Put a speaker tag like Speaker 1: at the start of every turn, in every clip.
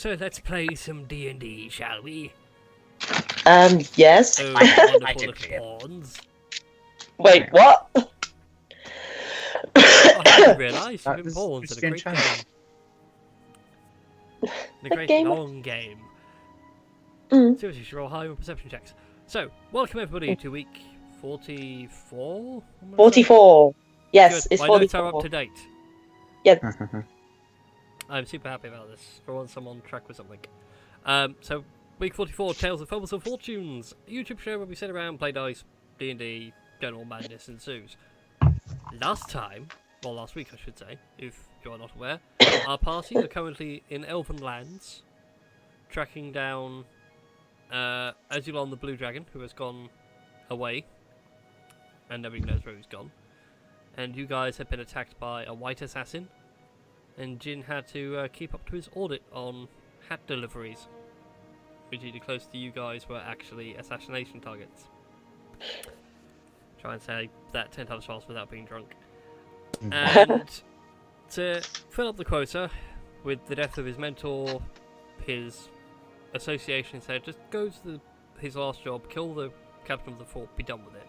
Speaker 1: So let's play some D&D, shall we?
Speaker 2: Yes.
Speaker 1: Oh, wonderful little pawns.
Speaker 2: Wait, what?
Speaker 1: Oh, how did you realise? You've been pawns in a great game. In a great long game. Seriously, you should roll high on perception checks. So, welcome everybody to week 44?
Speaker 2: 44. Yes,
Speaker 1: Good.
Speaker 2: it's
Speaker 1: My
Speaker 2: 44.
Speaker 1: notes are up to date.
Speaker 2: Yeah.
Speaker 1: I'm super happy about this. For once I'm on track with something. So, week 44, Tales of Fumbles and Fortunes. A YouTube show where we sit around, play dice, D&D, general madness ensues. Last week I should say, if you're not aware, our party are currently in Elven lands, tracking down Azulon the Blue Dragon, who has gone away, and nobody knows where he's gone. And you guys have been attacked by a white assassin, and Jin had to keep up to his audit on hat deliveries, which he declared to you guys were actually assassination targets. Try and say that 10 times fast without being drunk. And to fill up the quota, with the death of his mentor, his association said, just go to his last job, kill the captain of the fort, be done with it.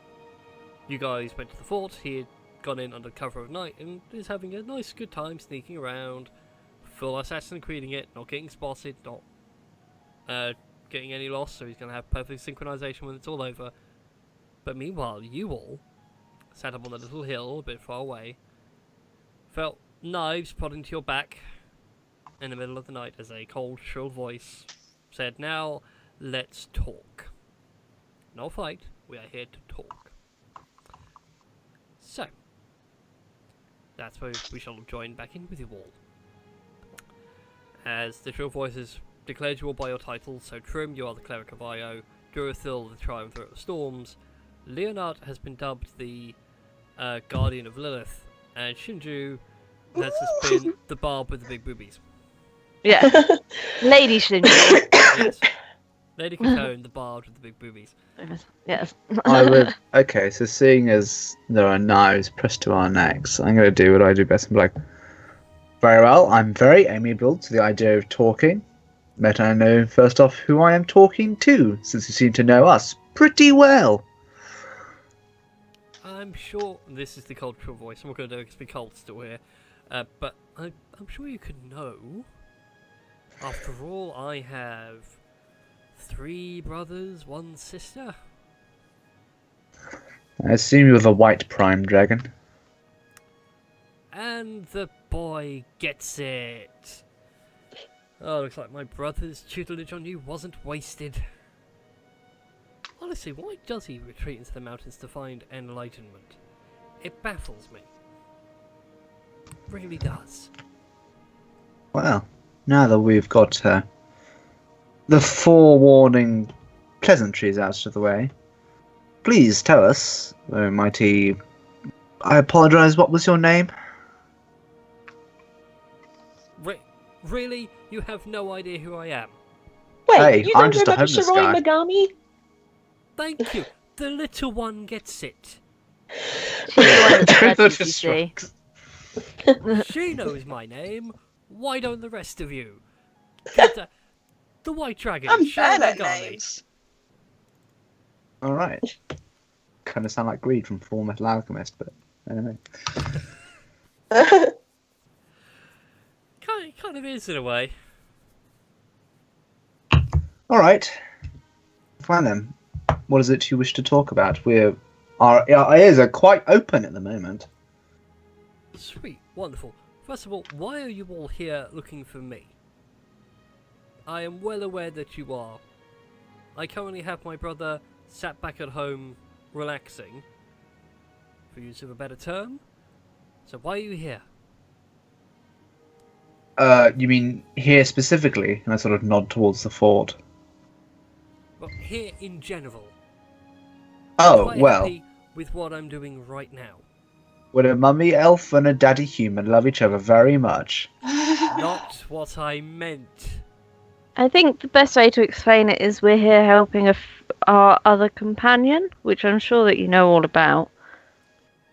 Speaker 1: You guys went to the fort, he had gone in under cover of night, and is having a nice good time sneaking around, full Assassin's Creeding it, not getting spotted, not getting any loss, so he's going to have perfect synchronization when it's all over. But meanwhile, you all sat up on a little hill a bit far away, felt knives prodding to your back in the middle of the night as a cold, shrill voice said, "Now, let's talk. No fight, we are here to talk." So, that's where we shall join back in with you all. As the shrill voices declared you all by your titles, so Trim, you are the Cleric of Io, Durathil, the Triumph of Storms, Leonard has been dubbed the Guardian of Lilith, and Shinju has just been the Barb with the big boobies.
Speaker 3: Yeah. Lady Shinju.
Speaker 1: Yes. Lady Cocoon, the Barb with the big boobies.
Speaker 3: Yes.
Speaker 4: Okay, so seeing as there are knives pressed to our necks, I'm going to do what I do best and be like, very well, I'm very amiable to the idea of talking. But I know first off who I am talking to, since you seem to know us pretty well.
Speaker 1: I'm sure this is the cultural voice. I'm not going to do it because the cult's still here. But I'm sure you could know. After all, I have 3 brothers, 1 sister.
Speaker 4: I assume you're the white prime dragon.
Speaker 1: And the boy gets it. Oh, looks like my brother's tutelage on you wasn't wasted. Honestly, why does he retreat into the mountains to find enlightenment? It baffles me. It really does.
Speaker 4: Well, now that we've got the forewarning pleasantries out of the way, please tell us, mighty... I apologise, what was your name?
Speaker 1: Really? You have no idea who I am?
Speaker 2: Wait,
Speaker 4: Hey,
Speaker 2: you
Speaker 4: I'm
Speaker 2: don't
Speaker 4: just a
Speaker 2: remember
Speaker 4: homeless
Speaker 2: Shiroi
Speaker 4: guy.
Speaker 2: Megami?
Speaker 1: Thank you. The little one gets it.
Speaker 3: She's the one that's dead, you see.
Speaker 1: She knows my name. Why don't the rest of you? The White Dragon.
Speaker 5: I'm
Speaker 1: Shiroi
Speaker 5: bad at
Speaker 1: Megami.
Speaker 5: names.
Speaker 4: Alright. Kind of sound like Greed from Full Metal Alchemist, but anyway.
Speaker 1: Kind of is in a way.
Speaker 4: Alright. Fine then. What is it you wish to talk about? Our ears are quite open at the moment.
Speaker 1: Sweet, wonderful. First of all, why are you all here looking for me? I am well aware that you are. I currently have my brother sat back at home relaxing, for use of a better term. So why are you here?
Speaker 4: You mean here specifically? And I sort of nod towards the fort.
Speaker 1: Well, here in general.
Speaker 4: Oh,
Speaker 1: Quite
Speaker 4: well.
Speaker 1: happy with what I'm doing right now.
Speaker 4: When a mummy elf and a daddy human love each other very much.
Speaker 1: Not what I meant.
Speaker 3: I think the best way to explain it is we're here helping our other companion, which I'm sure that you know all about.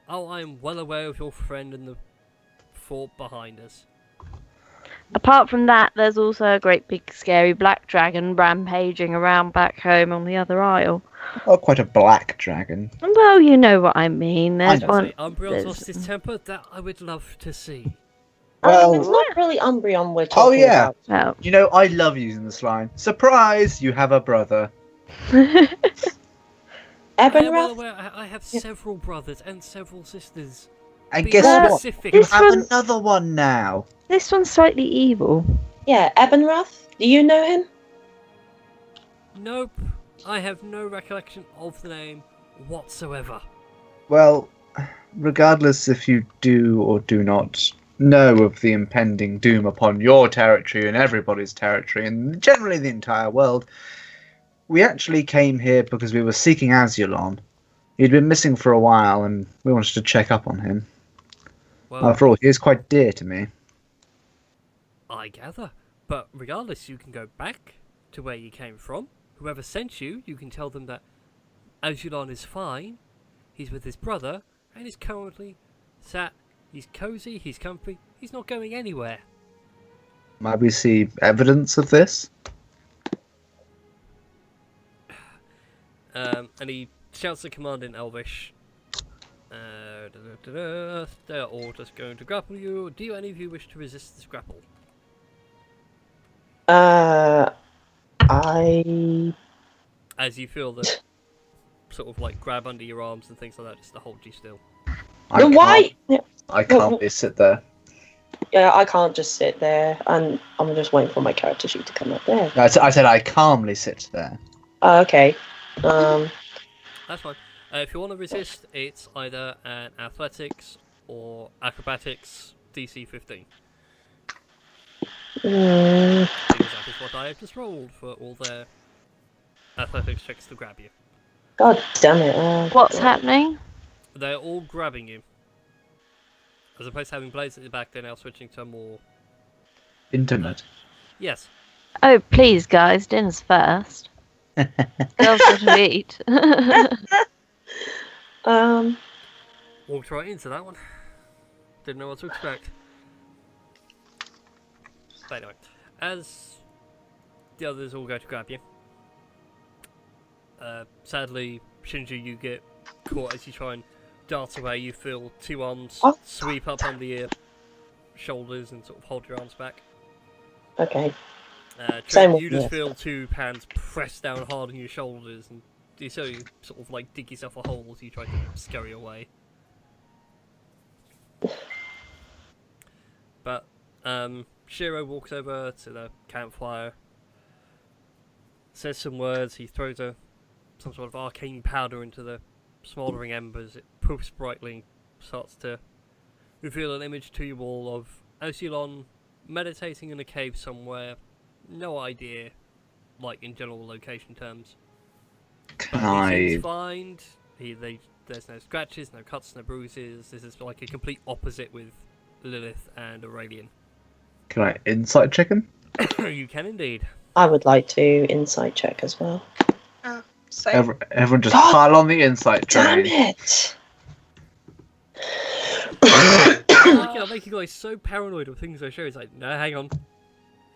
Speaker 1: Oh, I'm well aware of your friend and the fort behind us.
Speaker 3: Apart from that, there's also a great big scary black dragon rampaging around back home on the other aisle.
Speaker 4: Oh, quite a black dragon.
Speaker 3: Well, you know what I mean. There's
Speaker 4: know.
Speaker 3: one.
Speaker 1: Say, Umbreon's lost his temper. That I would love to see.
Speaker 4: Well-
Speaker 2: it's not really Umbreon we're
Speaker 4: Oh,
Speaker 2: talking
Speaker 4: yeah.
Speaker 2: about.
Speaker 3: Well,
Speaker 4: You know, I love using this line. Surprise! You have a brother.
Speaker 1: I am well
Speaker 2: Ebenrath?
Speaker 1: aware I have several brothers and several sisters.
Speaker 4: And
Speaker 1: Be
Speaker 4: guess what?
Speaker 1: specific.
Speaker 3: This
Speaker 4: You have
Speaker 3: one-
Speaker 4: another one now.
Speaker 3: this one's slightly evil.
Speaker 2: Yeah, Ebenrath. Do you know him?
Speaker 1: Nope. I have no recollection of the name whatsoever.
Speaker 4: Well, regardless if you do or do not know of the impending doom upon your territory and everybody's territory and generally the entire world, we actually came here because we were seeking Azulon. He'd been missing for a while and we wanted to check up on him.
Speaker 1: Well,
Speaker 4: After all, he is quite dear to me.
Speaker 1: I gather. But regardless, you can go back to where you came from. Whoever sent you, you can tell them that Azulon is fine. He's with his brother, and he's currently sat. He's cozy, he's comfy, he's not going anywhere.
Speaker 4: Might we see evidence of this?
Speaker 1: And he shouts a command in Elvish. They are all just going to grapple you. Do any of you wish to resist this grapple?
Speaker 2: I...
Speaker 1: As you feel the sort of like grab under your arms and things like that, just to hold you still.
Speaker 4: I
Speaker 2: Why?
Speaker 4: I can't be sit there.
Speaker 2: Yeah, I can't just sit there, and I'm just waiting for my character sheet to come up there.
Speaker 4: No, I said I calmly sit there.
Speaker 2: Oh, okay.
Speaker 1: That's fine. If you want to resist, it's either an athletics or acrobatics DC 15.
Speaker 2: mm,
Speaker 1: Because that is what I have just rolled for all their athletics checks to grab you.
Speaker 2: God damn it.
Speaker 3: What's happening?
Speaker 1: They're all grabbing you. As opposed to having blades at your back, they're now switching to more...
Speaker 4: Internet.
Speaker 1: Yes.
Speaker 3: Oh, please, guys, dinner's first. Girls got to eat.
Speaker 1: Walked right into that one. Didn't know what to expect. But anyway, as the others all go to grab you, sadly, Shinju, you get caught as you try and dart away. You feel two arms
Speaker 2: Oh.
Speaker 1: sweep up under your shoulders and sort of hold your arms back.
Speaker 2: Okay.
Speaker 1: Trent,
Speaker 2: Same with
Speaker 1: you just
Speaker 2: me.
Speaker 1: feel two hands pressed down hard on your shoulders, and you sort of like dig yourself a hole as you try to scurry away. But Shiro walks over to the campfire, says some words. He throws some sort of arcane powder into the smouldering embers. It poofs brightly and starts to reveal an image to you all of Azulon meditating in a cave somewhere. No idea, like in general location terms.
Speaker 4: Can
Speaker 1: He seems
Speaker 4: I...
Speaker 1: fine. There's no scratches, no cuts, no bruises. This is like a complete opposite with Lilith and Aurelian.
Speaker 4: Can I insight check him?
Speaker 1: You can indeed.
Speaker 2: I would like to insight check as well.
Speaker 5: So
Speaker 4: Everyone just
Speaker 2: God
Speaker 4: pile on the insight
Speaker 2: Damn
Speaker 4: train.
Speaker 2: it!
Speaker 1: I'll make you guys so paranoid of things I show. It's like, no, hang on.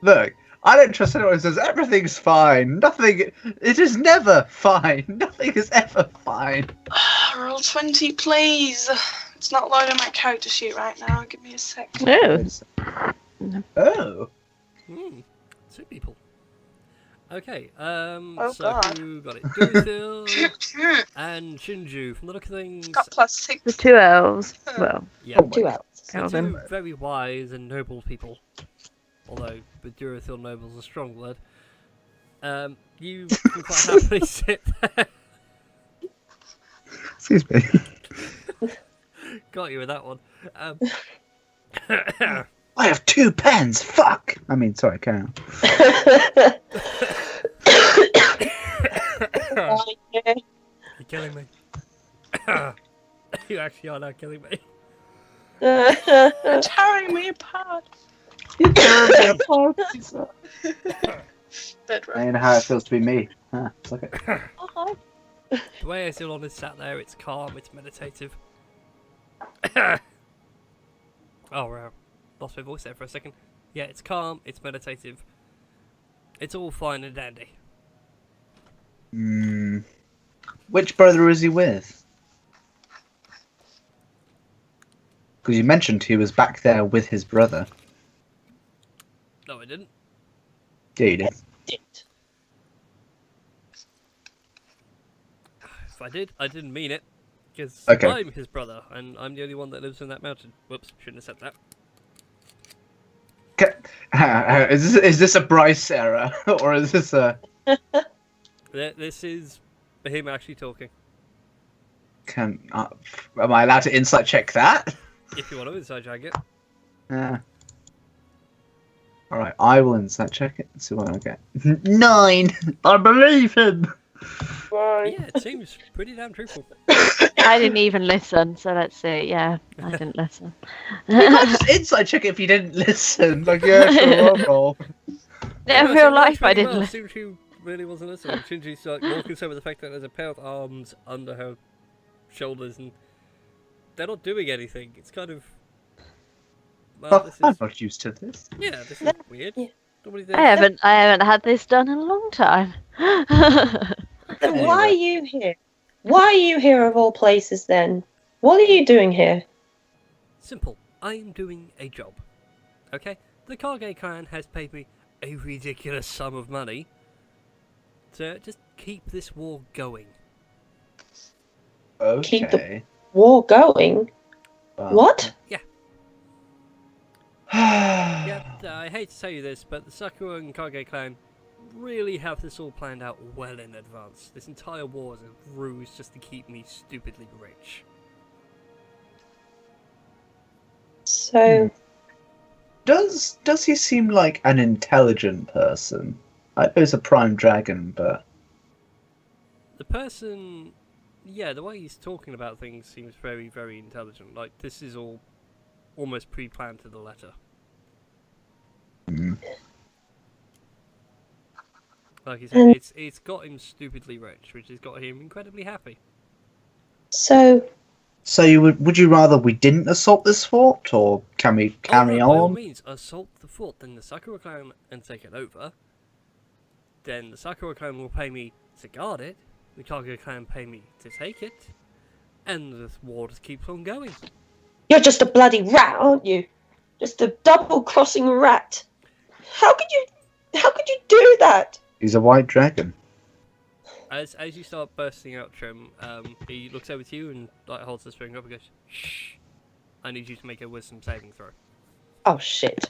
Speaker 4: Look, I don't trust anyone who says everything's fine. Nothing. It is never fine. Nothing is ever fine.
Speaker 5: roll 20, please. It's not loading my character sheet right now. Give me a sec.
Speaker 3: Oh,
Speaker 4: Oh.
Speaker 1: Two people. Okay,
Speaker 5: Oh,
Speaker 1: so
Speaker 5: God.
Speaker 1: who got it? Durithil and Shinju. From the look of things,
Speaker 5: Got +6.
Speaker 3: the two elves. Well,
Speaker 1: yeah,
Speaker 2: Two elves.
Speaker 1: so
Speaker 3: Tell
Speaker 1: two
Speaker 3: them.
Speaker 1: very wise and noble people. Although with Durithil, noble's a strong word. You can quite happily sit there.
Speaker 4: Excuse me.
Speaker 1: Got you with that one.
Speaker 4: I have 2 pens. Fuck. I mean, sorry, carry on.
Speaker 1: You're killing me. You actually are now killing me.
Speaker 5: Tearing me apart. Dead
Speaker 4: I
Speaker 5: right.
Speaker 4: know how it feels to be me. Huh, look at
Speaker 1: The way Azulon is sat there, it's calm, it's meditative. Oh, wow. Lost my voice there for a second. Yeah, it's calm, it's meditative. It's all fine and dandy.
Speaker 4: Which brother is he with? Because you mentioned he was back there with his brother.
Speaker 1: No, I didn't.
Speaker 4: Yeah, you did.
Speaker 1: If I did, I didn't mean it. Because
Speaker 4: Okay.
Speaker 1: I'm his brother, and I'm the only one that lives in that mountain. Whoops, shouldn't have said that.
Speaker 4: Is this a Bryce error, or is this a?
Speaker 1: This is him actually talking.
Speaker 4: Am I allowed to insight check that?
Speaker 1: If you want to inside jag it.
Speaker 4: Yeah. All right, I will insight check it and see what I get. 9. I believe him.
Speaker 1: Yeah, it seems pretty damn truthful.
Speaker 3: I didn't even listen, so let's see. Yeah, I didn't listen.
Speaker 4: You might just insight check it if you didn't listen. Like, yeah, sure, roll.
Speaker 3: In
Speaker 1: No,
Speaker 3: real
Speaker 1: it
Speaker 3: life,
Speaker 1: worked
Speaker 3: I
Speaker 1: really
Speaker 3: didn't
Speaker 1: well.
Speaker 3: listen.
Speaker 1: Shinji really wasn't listening. Shinji's like more concerned with the fact that there's a pair of arms under her shoulders and they're not doing anything. It's kind of. Well,
Speaker 4: Oh,
Speaker 1: this
Speaker 4: I'm
Speaker 1: is.
Speaker 4: not used to this.
Speaker 1: Yeah, this is weird.
Speaker 2: Yeah.
Speaker 1: Nobody does.
Speaker 3: I haven't had this done in a long time.
Speaker 2: So
Speaker 4: Anyway.
Speaker 2: why are you here? Why are you here of all places then? What are you doing here?
Speaker 1: Simple. I am doing a job. Okay? The Kage clan has paid me a ridiculous sum of money to just keep this war going.
Speaker 2: Keep the-
Speaker 4: Okay.
Speaker 2: War going?
Speaker 4: Well,
Speaker 2: What?
Speaker 1: Yeah, I hate to tell you this, but the Sakura and Kage clan really have this all planned out well in advance. This entire war is a ruse just to keep me stupidly rich.
Speaker 2: So,
Speaker 4: Does he seem like an intelligent person? I know he's a prime dragon, but
Speaker 1: The person, yeah, the way he's talking about things seems very, very intelligent. Like, this is all almost pre-planned to the letter. Like he said, it's got him stupidly rich, which has got him incredibly happy.
Speaker 2: so
Speaker 4: would you rather we didn't assault this fort, or can we carry
Speaker 1: By all
Speaker 4: on?
Speaker 1: means, assault the fort, then the Sakura clan and take it over. Then the Sakura clan will pay me to guard it. The Kage clan pay me to take it, and the war just keeps on going.
Speaker 2: you're just a bloody rat, aren't you? Just a double-crossing rat. How could you do that?
Speaker 4: He's a white dragon.
Speaker 1: As you start bursting out, Trim, he looks over to you and like holds his finger up and goes, "Shh! I need you to make a wisdom saving throw."
Speaker 2: Oh shit.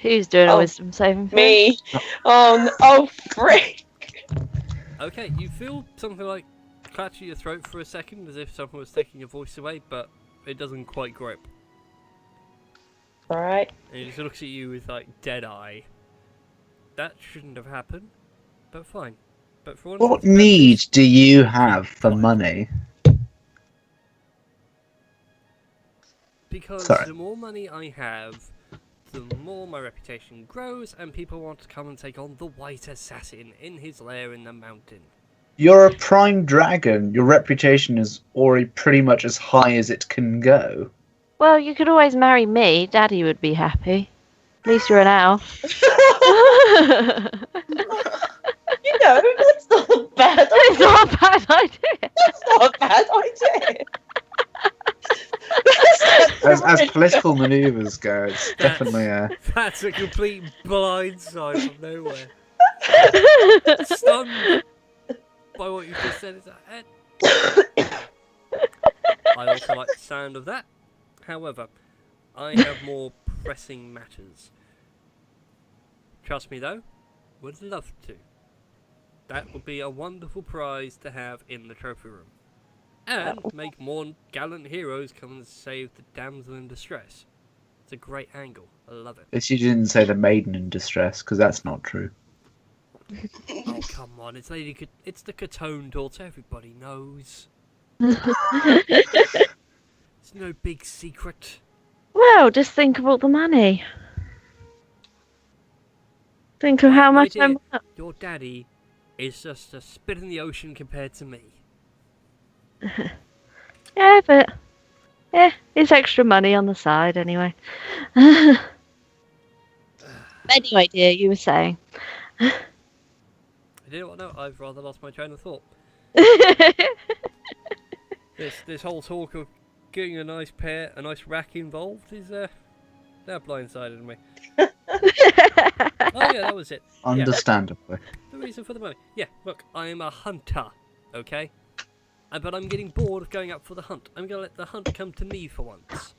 Speaker 3: Who's doing a
Speaker 2: Oh,
Speaker 3: wisdom saving throw?
Speaker 2: Me. Oh frick.
Speaker 1: Okay, you feel something like clutch at your throat for a second, as if someone was taking your voice away, but it doesn't quite grip.
Speaker 2: All right.
Speaker 1: And he just looks at you with like dead eye. That shouldn't have happened, but fine. But for
Speaker 4: What need do you have for
Speaker 1: Fine.
Speaker 4: money?
Speaker 1: Because
Speaker 4: Sorry.
Speaker 1: the more money I have, the more my reputation grows, and people want to come and take on the White Assassin in his lair in the mountain.
Speaker 4: You're a prime dragon. Your reputation is already pretty much as high as it can go.
Speaker 3: Well, you could always marry me. Daddy would be happy. At least you're an elf.
Speaker 2: You know, that's not a bad
Speaker 3: It's
Speaker 2: idea.
Speaker 3: not a bad idea.
Speaker 2: That's not a bad idea.
Speaker 4: As political manoeuvres go, it's definitely a.
Speaker 1: That's a complete blindside from nowhere. Stunned by what you just said. I also like the sound of that. However, I have more pressing matters. Trust me though, would love to. That would be a wonderful prize to have in the trophy room. And make more gallant heroes come and save the damsel in distress. It's a great angle. I love it.
Speaker 4: At least you didn't say the maiden in distress, because that's not true.
Speaker 1: Oh come on, it's it's the Catone daughter. Everybody knows. It's no big secret.
Speaker 3: Well, just think of all the money. Think of how
Speaker 1: My
Speaker 3: much
Speaker 1: dear,
Speaker 3: I'm.
Speaker 1: Your daddy is just a spit in the ocean compared to me.
Speaker 3: Yeah, but it's extra money on the side anyway. Anyway, dear, you were saying.
Speaker 1: I didn't know. I've rather lost my train of thought. This whole talk of getting a nice rack involved is that blindsided me. Oh yeah, that was it.
Speaker 4: Understandably.
Speaker 1: The reason for the money. Yeah, look, I am a hunter, okay? But I'm getting bored of going out for the hunt. I'm gonna let the hunt come to me for once.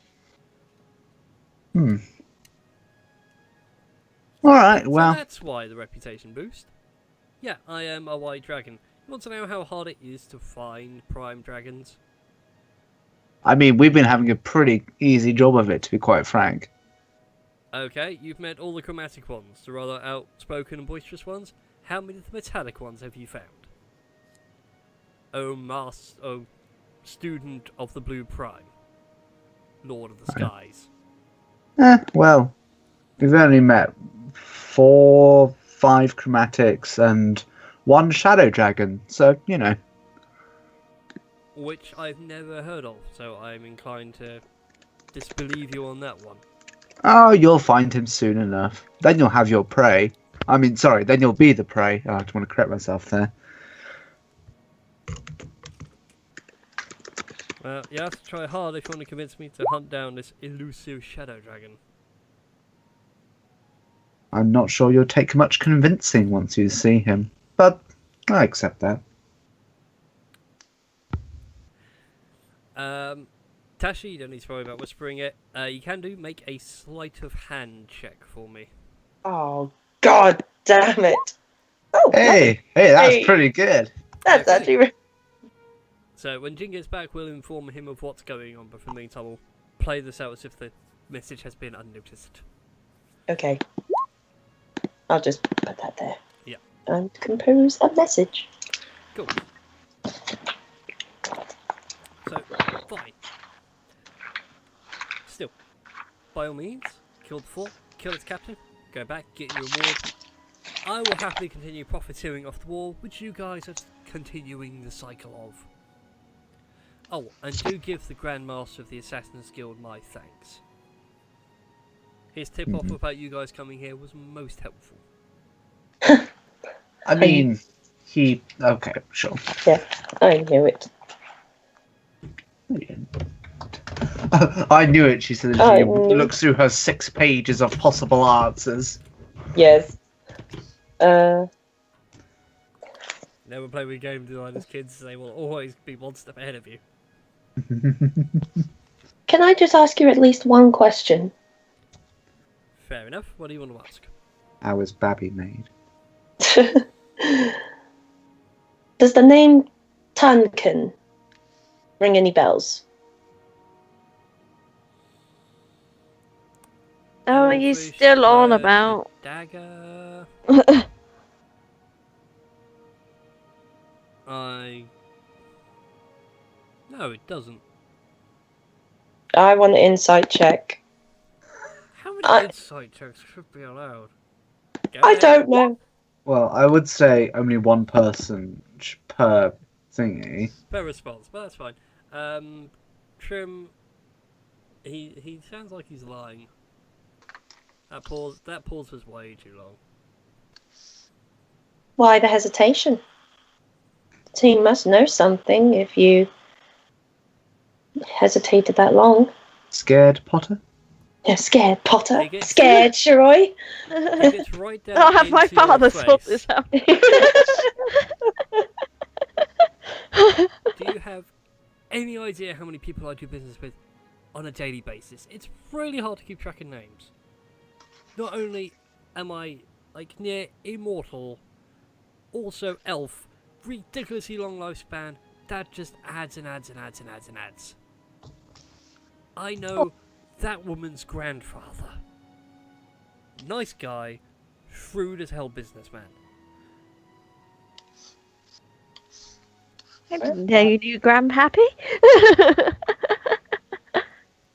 Speaker 4: Alright,
Speaker 1: So
Speaker 4: well.
Speaker 1: that's why the reputation boost. Yeah, I am a white dragon. You want to know how hard it is to find prime dragons?
Speaker 4: I mean, we've been having a pretty easy job of it, to be quite frank.
Speaker 1: Okay, you've met all the chromatic ones, the rather outspoken and boisterous ones. How many of the metallic ones have you found? Oh, student of the Blue Prime. Lord of the Skies.
Speaker 4: Well, we've only met 4, 5 chromatics and 1 shadow dragon, so, you know.
Speaker 1: Which I've never heard of, so I'm inclined to disbelieve you on that one.
Speaker 4: Oh, you'll find him soon enough. Then you'll have your prey. I mean, sorry, then you'll be the prey. Oh, I just want to correct myself there.
Speaker 1: Well, you have to try hard if you want to convince me to hunt down this elusive shadow dragon.
Speaker 4: I'm not sure you'll take much convincing once you see him, but I accept that.
Speaker 1: Tashi, you don't need to worry about whispering it. You can make a sleight of hand check for me.
Speaker 2: Oh, god damn it. Oh,
Speaker 4: Hey, that's
Speaker 2: Hey.
Speaker 4: pretty good.
Speaker 2: that's
Speaker 1: Okay.
Speaker 2: actually...
Speaker 1: So when Jin gets back, we'll inform him of what's going on, but for the meantime, we'll play this out as if the message has been unnoticed.
Speaker 2: Okay. I'll just put that there.
Speaker 1: Yeah.
Speaker 2: And compose a message.
Speaker 1: Cool. So, fine. Still, by all means, kill the fort, kill its captain, go back, get your reward. I will happily continue profiteering off the war, which you guys are continuing the cycle of. Oh, and do give the Grand Master of the Assassin's Guild my thanks. His tip-off about you guys coming here was most helpful.
Speaker 4: I mean, he... Okay, sure.
Speaker 2: Yeah, I knew it.
Speaker 4: I knew it, she said as
Speaker 2: I
Speaker 4: she
Speaker 2: knew-
Speaker 4: looks through her 6 pages of possible answers.
Speaker 2: Yes.
Speaker 1: Never play with game designers, kids. They will always be one step ahead of you.
Speaker 2: Can I just ask you at least one question?
Speaker 1: Fair enough. What do you want to ask?
Speaker 4: How was Babby made?
Speaker 2: Does the name Tunkin ring any bells?
Speaker 3: Oh, are you
Speaker 1: Elfish
Speaker 3: still on
Speaker 1: word for
Speaker 3: about?
Speaker 1: dagger? No, it doesn't.
Speaker 2: I want an insight check.
Speaker 1: How many
Speaker 2: I-
Speaker 1: insight checks should be allowed? Go
Speaker 2: I
Speaker 1: ahead.
Speaker 2: don't know.
Speaker 4: Well, I would say only one person per thingy.
Speaker 1: Fair response, but that's fine. Trim. He sounds like he's lying. That pause was way too long.
Speaker 2: Why the hesitation? The team must know something if you hesitated that long.
Speaker 4: Scared, Potter?
Speaker 2: Yeah, scared, Potter.
Speaker 1: He gets-
Speaker 2: Scared, Shiroi.
Speaker 1: He gets right down
Speaker 3: I'll have my
Speaker 1: into your
Speaker 3: father sort
Speaker 1: face.
Speaker 3: this out.
Speaker 1: Do you have any idea how many people I do business with on a daily basis? It's really hard to keep track of names. Not only am I like near immortal, also elf, ridiculously long lifespan, that just adds and adds and adds and adds and adds. I know that woman's grandfather. Nice guy, shrewd as hell businessman.
Speaker 3: I didn't know you knew Grandpappy.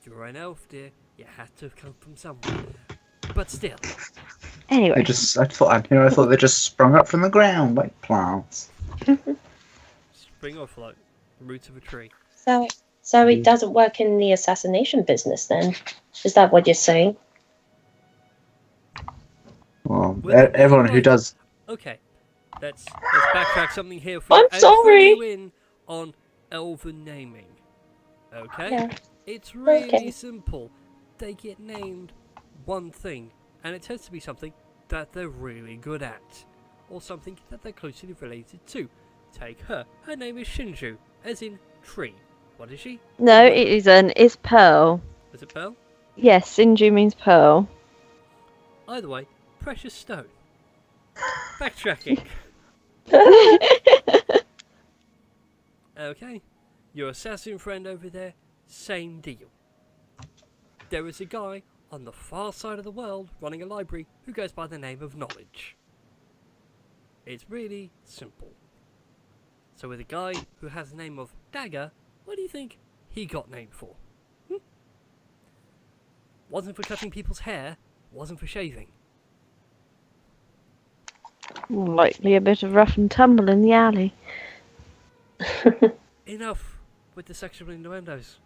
Speaker 1: You're an elf, dear. You had to have come from somewhere. But still.
Speaker 3: Anyway,
Speaker 4: I thought they just sprung up from the ground like plants.
Speaker 1: Spring off like the roots of a tree.
Speaker 2: So it doesn't work in the assassination business then? Is that what you're saying?
Speaker 4: Well,
Speaker 1: With a name
Speaker 4: everyone who
Speaker 1: like-
Speaker 4: does.
Speaker 1: Okay, let's backtrack something here for you
Speaker 2: I'm
Speaker 1: and fill
Speaker 2: sorry.
Speaker 1: you in on elven naming. Okay?
Speaker 2: Yeah.
Speaker 1: It's really
Speaker 2: Okay.
Speaker 1: simple. They get named one thing, and it tends to be something that they're really good at, or something that they're closely related to. Take her. Her name is Shinju, as in tree. What is she?
Speaker 3: No, it isn't. It's Pearl.
Speaker 1: Is it Pearl?
Speaker 3: Yes, Sinju means Pearl.
Speaker 1: Either way, precious stone. Backtracking. Okay, your assassin friend over there, same deal. There is a guy on the far side of the world running a library who goes by the name of Knowledge. It's really simple. So with a guy who has the name of Dagger, what do you think he got named for? Wasn't for cutting people's hair, wasn't for shaving.
Speaker 3: Likely a bit of rough and tumble in the alley.
Speaker 1: Enough with the sexual innuendos.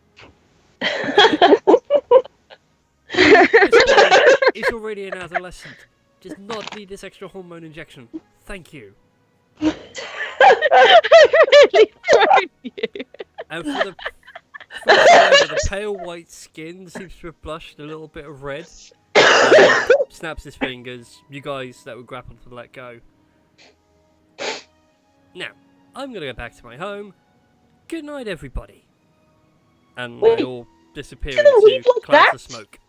Speaker 1: He's already an adolescent. Does not need this extra hormone injection. Thank you.
Speaker 3: really thrown you.
Speaker 1: And for the pale white skin seems to have blushed a little bit of red. Snaps his fingers. You guys that were grappled to let go. Now, I'm gonna go back to my home. Good night, everybody. And
Speaker 2: Wait,
Speaker 1: they all disappear
Speaker 2: you gonna leave
Speaker 1: into
Speaker 2: like
Speaker 1: clouds
Speaker 2: that?
Speaker 1: of smoke.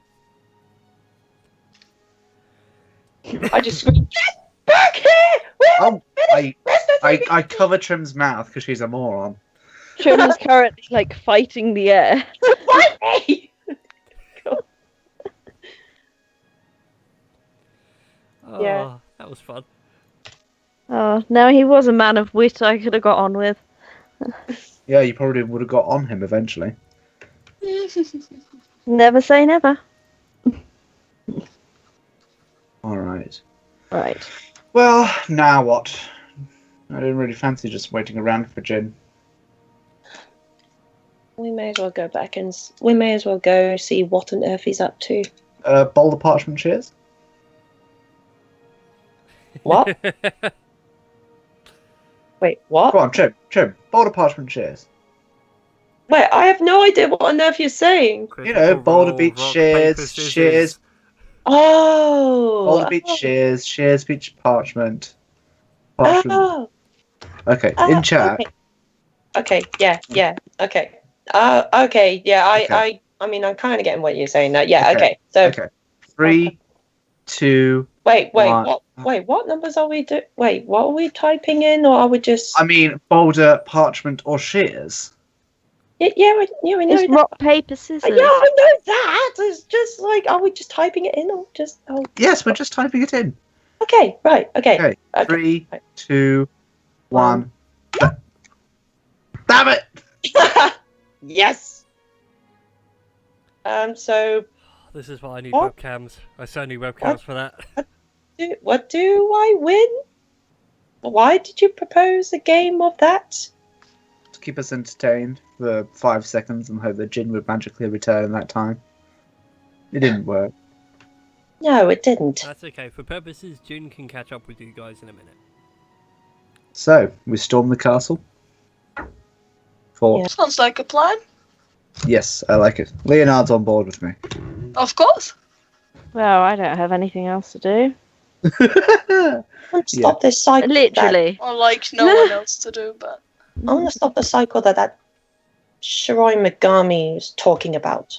Speaker 2: I just screamed, "Get back here!
Speaker 4: Oh, I
Speaker 2: I
Speaker 4: cover Trim's mouth because she's a moron.
Speaker 3: Trim is currently like fighting the air.
Speaker 2: Fight me!"
Speaker 1: Oh,
Speaker 2: Yeah.
Speaker 1: that was fun.
Speaker 3: Oh, no, he was a man of wit I could have got on with.
Speaker 4: Yeah, you probably would have got on him eventually.
Speaker 3: Never say never.
Speaker 4: Alright.
Speaker 3: Right.
Speaker 4: Well, now what? I didn't really fancy just waiting around for Jin.
Speaker 2: We may as well go back and we may as well go see what on earth he's up to.
Speaker 4: Boulder parchment shears?
Speaker 2: What? Wait, what?
Speaker 4: Go on, Trim. Boulder parchment shears.
Speaker 2: Wait, I have no idea what on earth you're saying.
Speaker 4: You know, Boulder
Speaker 1: Roll,
Speaker 4: Beach
Speaker 1: rock,
Speaker 4: shears,
Speaker 1: paper, scissors.
Speaker 4: shears,
Speaker 2: Oh.
Speaker 4: Boulder Beach shears Beach parchment. Parchment.
Speaker 2: Oh.
Speaker 4: Okay,
Speaker 2: Oh,
Speaker 4: in chat.
Speaker 2: Okay. Yeah. Okay. Okay. Yeah.
Speaker 4: Okay.
Speaker 2: I mean, I'm kind of getting what you're saying now. Yeah.
Speaker 4: Okay,
Speaker 2: Okay. So.
Speaker 4: Okay. 3, 2.
Speaker 2: Wait.
Speaker 4: One.
Speaker 2: What numbers are we do? Wait. What are we typing in, or are we just?
Speaker 4: I mean, boulder, parchment, or shears.
Speaker 2: Yeah. We know
Speaker 3: It's
Speaker 2: that.
Speaker 3: rock, paper, scissors.
Speaker 2: Yeah, I know that. It's just like, are we just typing it in, or just? Oh.
Speaker 4: Yes, we're just typing it in.
Speaker 2: Okay. Right. Okay.
Speaker 4: Okay. 3, 2, 1. Damn it!
Speaker 2: Yes. So,
Speaker 1: This is why I need
Speaker 2: What?
Speaker 1: webcams. I so need webcams for that.
Speaker 2: what do I win? Why did you propose a game of that?
Speaker 4: To keep us entertained for 5 seconds and hope that Jin would magically return in that time. It didn't work.
Speaker 2: No, it didn't.
Speaker 1: That's okay. For purposes, Jin can catch up with you guys in a minute.
Speaker 4: So, we storm the castle.
Speaker 2: Yeah.
Speaker 5: Sounds like a plan.
Speaker 4: Yes, I like it. Leonard's on board with me.
Speaker 5: Of course.
Speaker 3: Well, I don't have anything else to do.
Speaker 2: I want to stop this cycle.
Speaker 3: Literally.
Speaker 5: Or like no one else to do, but
Speaker 2: I want to stop the cycle that Shirai Megami is talking about.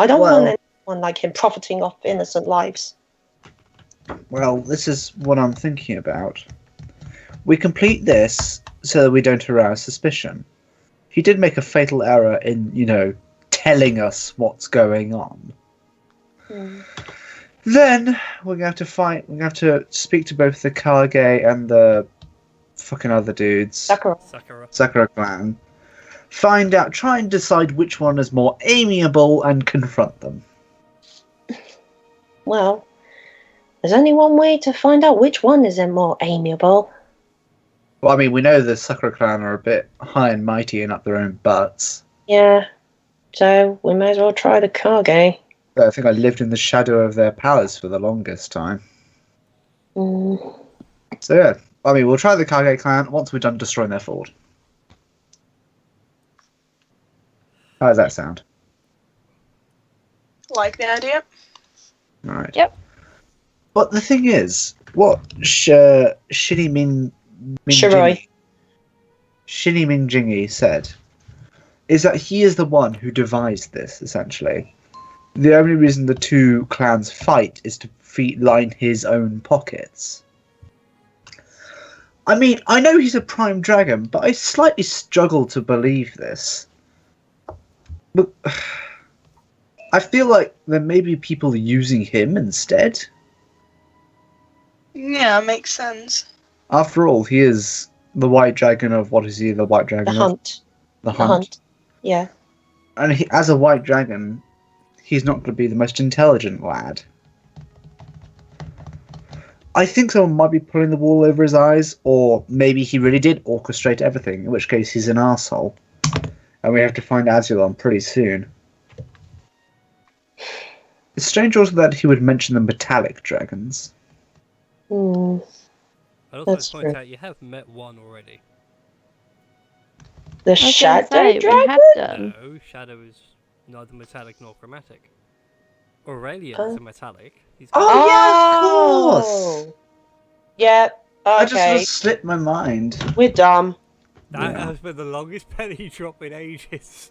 Speaker 2: I don't
Speaker 4: Well-
Speaker 2: want anyone like him profiting off innocent lives.
Speaker 4: Well, this is what I'm thinking about. We complete this so that we don't arouse suspicion. He did make a fatal error in, telling us what's going on. Then we're going to have to fight. We're going to have to speak to both the Kage and the fucking other dudes.
Speaker 2: Sakura.
Speaker 1: Sakura.
Speaker 4: Clan. Find out, try and decide which one is more amiable and confront them.
Speaker 2: Well, there's only one way to find out which one is more amiable.
Speaker 4: Well, I mean, we know the Sakura Clan are a bit high and mighty and up their own butts.
Speaker 2: Yeah. So we may as well try the Kage.
Speaker 4: I think I lived in the shadow of their palace for the longest time.
Speaker 2: Mm.
Speaker 4: So yeah, I mean, we'll try the Kage clan once we're done destroying their fort. How does that sound?
Speaker 5: Like the idea?
Speaker 4: All right.
Speaker 3: Yep.
Speaker 4: But the thing is, what Shini
Speaker 2: Shiroi.
Speaker 4: Minjingi said is that he is the one who devised this, essentially. The only reason the two clans fight is to line his own pockets. I mean, I know he's a prime dragon, but I slightly struggle to believe this. But I feel like there may be people using him instead.
Speaker 5: Yeah, makes sense.
Speaker 4: After all, he is the white dragon of what is he? The white dragon
Speaker 2: The
Speaker 4: of
Speaker 2: hunt.
Speaker 4: the
Speaker 2: The
Speaker 4: hunt.
Speaker 2: hunt. Yeah.
Speaker 4: And he, as a white dragon, he's not going to be the most intelligent lad. I think someone might be pulling the wool over his eyes, or maybe he really did orchestrate everything, in which case he's an arsehole. And we have to find Azulon pretty soon. It's strange also that he would mention the metallic dragons.
Speaker 2: Mm.
Speaker 1: I'd also
Speaker 2: That's
Speaker 1: point
Speaker 2: true.
Speaker 1: out you have met one already.
Speaker 2: The
Speaker 3: I was gonna
Speaker 2: shadow
Speaker 3: say, we
Speaker 2: dragon?
Speaker 3: had done.
Speaker 1: No, Shadow is neither metallic nor chromatic. Aurelian is a metallic. He's
Speaker 4: Oh, yeah, of course!
Speaker 2: Yeah,
Speaker 4: I just sort
Speaker 2: okay.
Speaker 4: of slipped my mind.
Speaker 2: We're dumb.
Speaker 1: That
Speaker 4: Yeah.
Speaker 1: has been the longest penny drop in ages.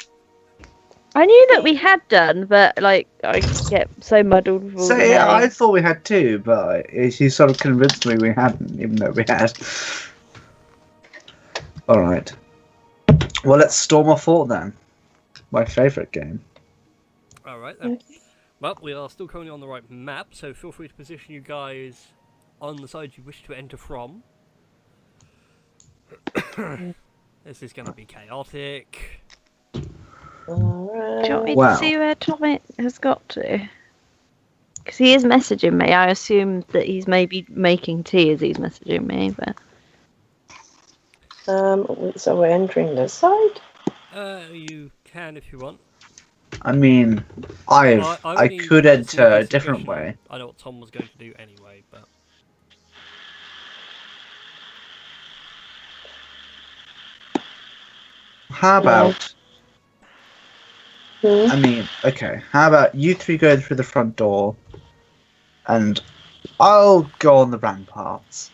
Speaker 3: I knew that we had done, but like I get so muddled with all
Speaker 4: So
Speaker 3: the
Speaker 4: yeah, I
Speaker 3: names.
Speaker 4: thought we had two, but he sort of convinced me we hadn't, even though we had. Alright. Well, let's storm a fort then. My favourite game.
Speaker 1: Alright then. Well, we are still currently on the right map, so feel free to position you guys on the side you wish to enter from. This is going to be chaotic.
Speaker 3: Do you want me
Speaker 4: Wow.
Speaker 3: to see where Tommy has got to? Because he is messaging me. I assume that he's maybe making tea as he's messaging me, but
Speaker 2: So we're entering the side?
Speaker 1: You can if you want.
Speaker 4: I mean, I
Speaker 1: only
Speaker 4: could
Speaker 1: got a
Speaker 4: enter a
Speaker 1: sneaky
Speaker 4: different
Speaker 1: suggestion.
Speaker 4: way.
Speaker 1: I know what Tom was going to do anyway, but
Speaker 4: How about,
Speaker 2: Hmm?
Speaker 4: I mean, okay, how about you three go through the front door, and I'll go on the ramparts.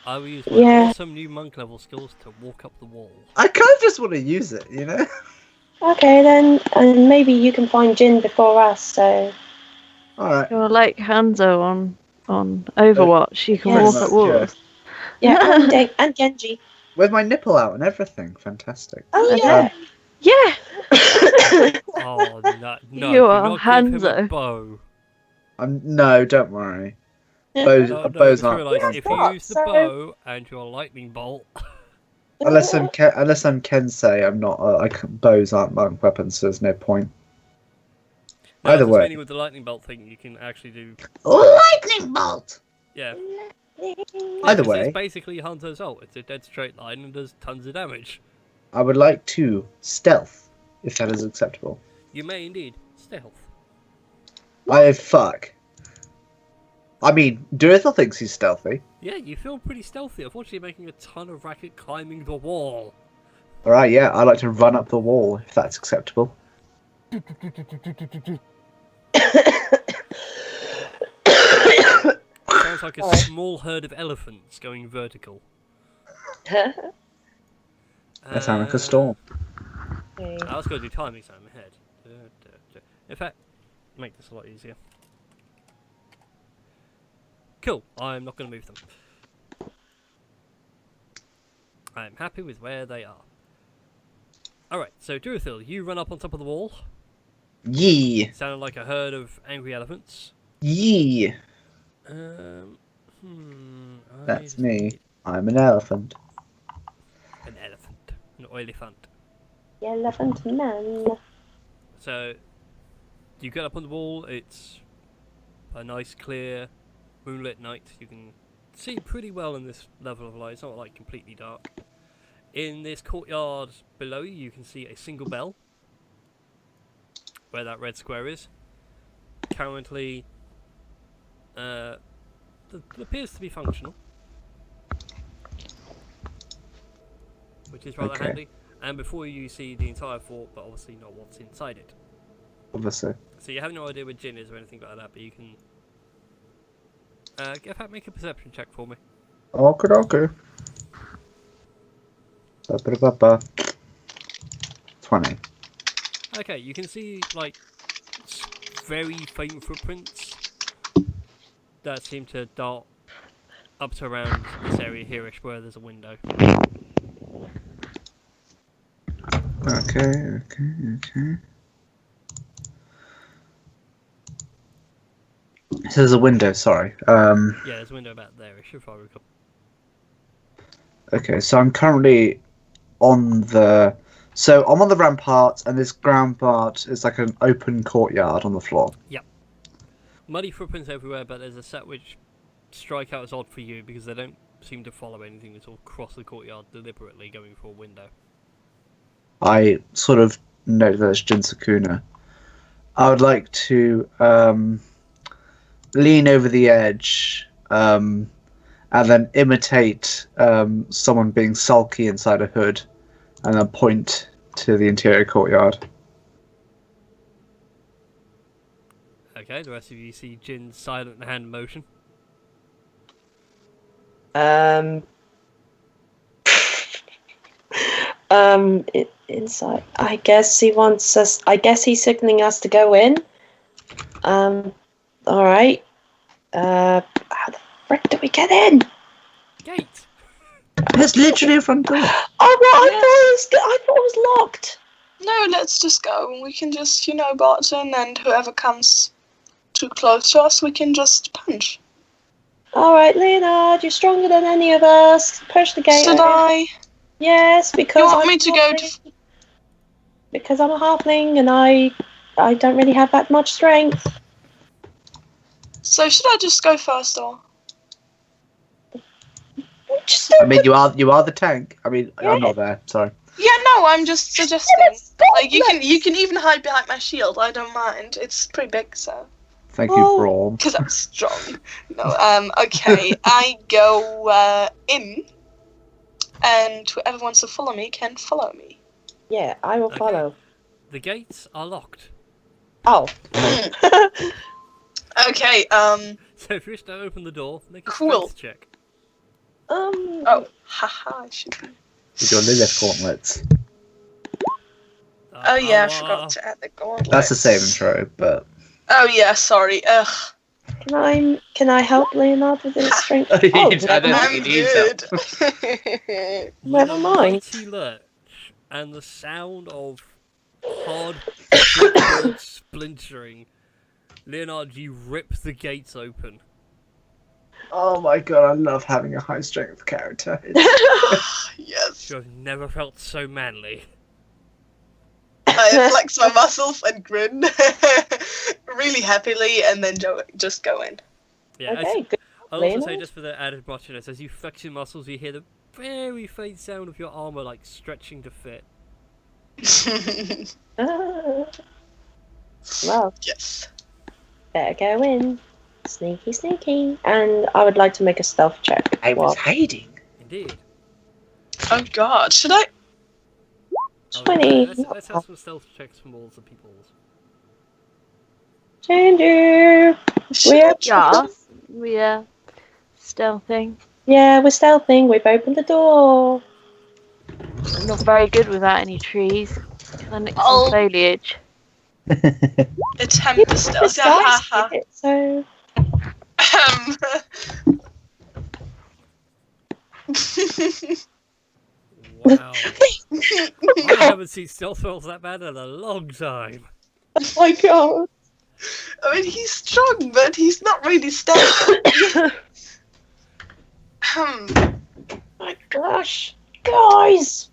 Speaker 1: I will use my
Speaker 2: Yeah.
Speaker 1: awesome new monk level skills to walk up the wall.
Speaker 4: I kind of just want to use it, you know?
Speaker 2: Okay then, and maybe you can find Jin before us, so...
Speaker 4: Alright.
Speaker 3: you're like Hanzo on Overwatch. You can
Speaker 2: Yes.
Speaker 3: walk
Speaker 4: Pretty
Speaker 3: at
Speaker 4: much, yeah.
Speaker 3: walls.
Speaker 2: Yeah, and Genji.
Speaker 4: With my nipple out and everything. Fantastic.
Speaker 2: Oh
Speaker 3: yeah.
Speaker 2: yeah!
Speaker 3: Yeah.
Speaker 1: Oh no! No,
Speaker 3: You
Speaker 1: do
Speaker 3: are
Speaker 1: not give him a
Speaker 3: Hanzo.
Speaker 1: bow.
Speaker 4: No, don't worry. Bows,
Speaker 1: No,
Speaker 4: bows
Speaker 1: just
Speaker 4: aren't.
Speaker 1: realise if you
Speaker 2: not,
Speaker 1: use the
Speaker 2: so-
Speaker 1: bow and your lightning bolt,
Speaker 4: Unless I'm Kensei, I'm not. Bows aren't monk weapons, so there's no point.
Speaker 1: no,
Speaker 4: Either
Speaker 1: just
Speaker 4: way.
Speaker 1: meaning with the lightning bolt thing, you can actually do
Speaker 4: Lightning bolt.
Speaker 1: yeah.
Speaker 4: Either
Speaker 1: It's
Speaker 4: way,
Speaker 1: basically Hunter's ult. It's a dead straight line and does tons of damage.
Speaker 4: I would like to stealth, if that is acceptable.
Speaker 1: You may indeed stealth.
Speaker 4: Fuck. I mean, Durithel thinks he's stealthy.
Speaker 1: Yeah, you feel pretty stealthy. Unfortunately, you're making a ton of racket climbing the wall.
Speaker 4: Alright, yeah, I like to run up the wall, if that's acceptable.
Speaker 1: Sounds like a small herd of elephants going vertical.
Speaker 4: That sounds like a storm.
Speaker 1: I was going to do timing so I'm ahead. In fact, make this a lot easier. Cool, I'm not going to move them. I'm happy with where they are. Alright, so Durithil, you run up on top of the wall.
Speaker 4: Yee!
Speaker 1: Sounded like a herd of angry elephants.
Speaker 4: Yee!
Speaker 1: I
Speaker 4: That's
Speaker 1: just
Speaker 4: me.
Speaker 1: need
Speaker 4: I'm an elephant.
Speaker 1: An elephant. An elephant.
Speaker 2: Elephant man.
Speaker 1: So, you get up on the wall, it's a nice clear moonlit night. You can see pretty well in this level of light. It's not like completely dark. In this courtyard below you can see a single bell where that red square is. Currently appears to be functional, which is rather
Speaker 4: Okay.
Speaker 1: handy. And before you see the entire fort, but obviously not what's inside it.
Speaker 4: Obviously.
Speaker 1: So you have no idea where Jin is or anything like that, but you can. Make a perception check for me.
Speaker 4: Okay. 20.
Speaker 1: Okay, you can see like very faint footprints that seem to dart up to around this area here-ish where there's a window.
Speaker 4: Okay. So there's a window, sorry.
Speaker 1: Yeah, there's a window about there-ish if I recall.
Speaker 4: Okay, so I'm currently on the... So I'm on the rampart, and this ground part is like an open courtyard on the floor.
Speaker 1: Muddy footprints everywhere, but there's a set which strike out as odd for you because they don't seem to follow anything at all cross the courtyard deliberately going for a window.
Speaker 4: I sort of know that it's Jin Sakuna. I would like to lean over the edge and then imitate someone being sulky inside a hood and then point to the interior courtyard.
Speaker 1: Okay, the rest of you see Jin's silent hand motion.
Speaker 2: Inside. I guess he wants us. I guess he's signaling us to go in. All right. How the frick do we get in?
Speaker 1: Gate!
Speaker 4: There's literally a front door.
Speaker 2: Oh, what? I thought it was locked.
Speaker 5: No, let's just go. We can just, barge in, and whoever comes too close to us, we can just punch.
Speaker 2: All right, Leonard, you're stronger than any of us. Push the gate.
Speaker 5: Should I?
Speaker 2: Yes, because
Speaker 5: You want
Speaker 2: I'm
Speaker 5: me to go to...
Speaker 2: because I'm a halfling and I don't really have that much strength.
Speaker 5: So should I just go first, or?
Speaker 2: Just
Speaker 4: I mean, you are the tank. I mean, I'm not there. Sorry.
Speaker 5: Yeah, no, I'm just suggesting.
Speaker 2: let's go,
Speaker 5: Like, you can even hide behind my shield. I don't mind. It's pretty big, so.
Speaker 4: Thank you,
Speaker 2: Oh.
Speaker 4: Braum.
Speaker 5: Because I'm strong. No, okay. I go in, and whoever wants to follow me can follow me.
Speaker 2: Yeah, I will
Speaker 1: Okay.
Speaker 2: follow.
Speaker 1: The gates are locked.
Speaker 2: Oh.
Speaker 5: Okay,
Speaker 1: So if you wish to open the door, make a
Speaker 5: Cool.
Speaker 1: strength check.
Speaker 5: oh, haha, I should be.
Speaker 4: With your Lilith gauntlets.
Speaker 5: Oh yeah, I forgot to add the gauntlet.
Speaker 4: That's the saving throw, but...
Speaker 5: Oh yeah, sorry, ugh.
Speaker 2: Can I help Leonard with his strength?
Speaker 4: I
Speaker 2: Oh,
Speaker 4: don't
Speaker 2: never
Speaker 4: think
Speaker 2: mind.
Speaker 4: he needs
Speaker 5: good.
Speaker 2: Never mind.
Speaker 1: Mighty lurch and the sound of hard brickboard splintering. Leonard G rips the gates open.
Speaker 4: Oh my god, I love having a high strength character.
Speaker 5: Yes.
Speaker 1: You have never felt so manly.
Speaker 5: I flex my muscles and grin really happily, and then just go in.
Speaker 1: Yeah,
Speaker 2: Okay, good.
Speaker 1: I'll also say,
Speaker 2: Leonard?
Speaker 1: just for the added brochiness, as you flex your muscles, you hear the very faint sound of your armour like stretching to fit.
Speaker 2: Well,
Speaker 5: Yes.
Speaker 2: better go in. Sneaky, sneaky. And I would like to make a stealth check.
Speaker 4: I was
Speaker 2: Well,
Speaker 4: hiding.
Speaker 1: Indeed.
Speaker 5: Oh god, should I?
Speaker 1: Oh,
Speaker 2: 20.
Speaker 1: Let's have some stealth checks from all the peoples.
Speaker 2: Ginger.
Speaker 5: Should
Speaker 2: We're
Speaker 5: I try?
Speaker 3: Yeah. Stealthing.
Speaker 2: Yeah, we're stealthing. We've opened the door.
Speaker 3: I'm not very good without any trees. And it's
Speaker 5: Oh.
Speaker 3: some foliage.
Speaker 5: Attempt to stealth.
Speaker 2: Besides
Speaker 5: Haha.
Speaker 2: it, so
Speaker 1: Wow. I haven't seen stealth rolls that bad in a long time.
Speaker 2: oh my god.
Speaker 5: I mean, he's strong, but he's not really stealthy.
Speaker 2: My gosh. Guys.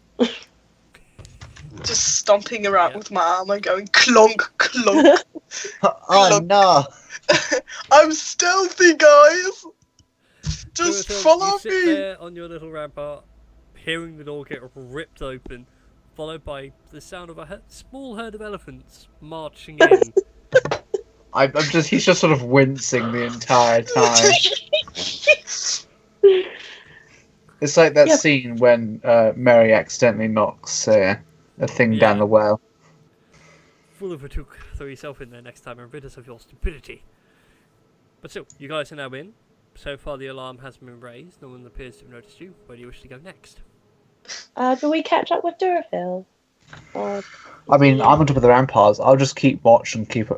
Speaker 5: Just stomping around
Speaker 1: Yeah.
Speaker 5: with my armor, going clonk, clonk.
Speaker 4: Oh
Speaker 5: Look.
Speaker 4: no!
Speaker 5: I'm stealthy, guys. Just
Speaker 1: Jonathan,
Speaker 5: follow
Speaker 1: you sit
Speaker 5: me.
Speaker 1: there on your little rampart, hearing the door get ripped open, followed by the sound of a small herd of elephants marching in.
Speaker 4: He's just sort of wincing the entire time. It's like that scene when Mary accidentally knocks a thing down the well.
Speaker 1: Full of a took, throw yourself in there next time and rid us of your stupidity. But still, you guys are now in. So far the alarm hasn't been raised, no one appears to have noticed you. Where do you wish to go next?
Speaker 2: Do we catch up with Durafil?
Speaker 4: I mean, I'm on top of the ramparts. I'll just keep watch and keep.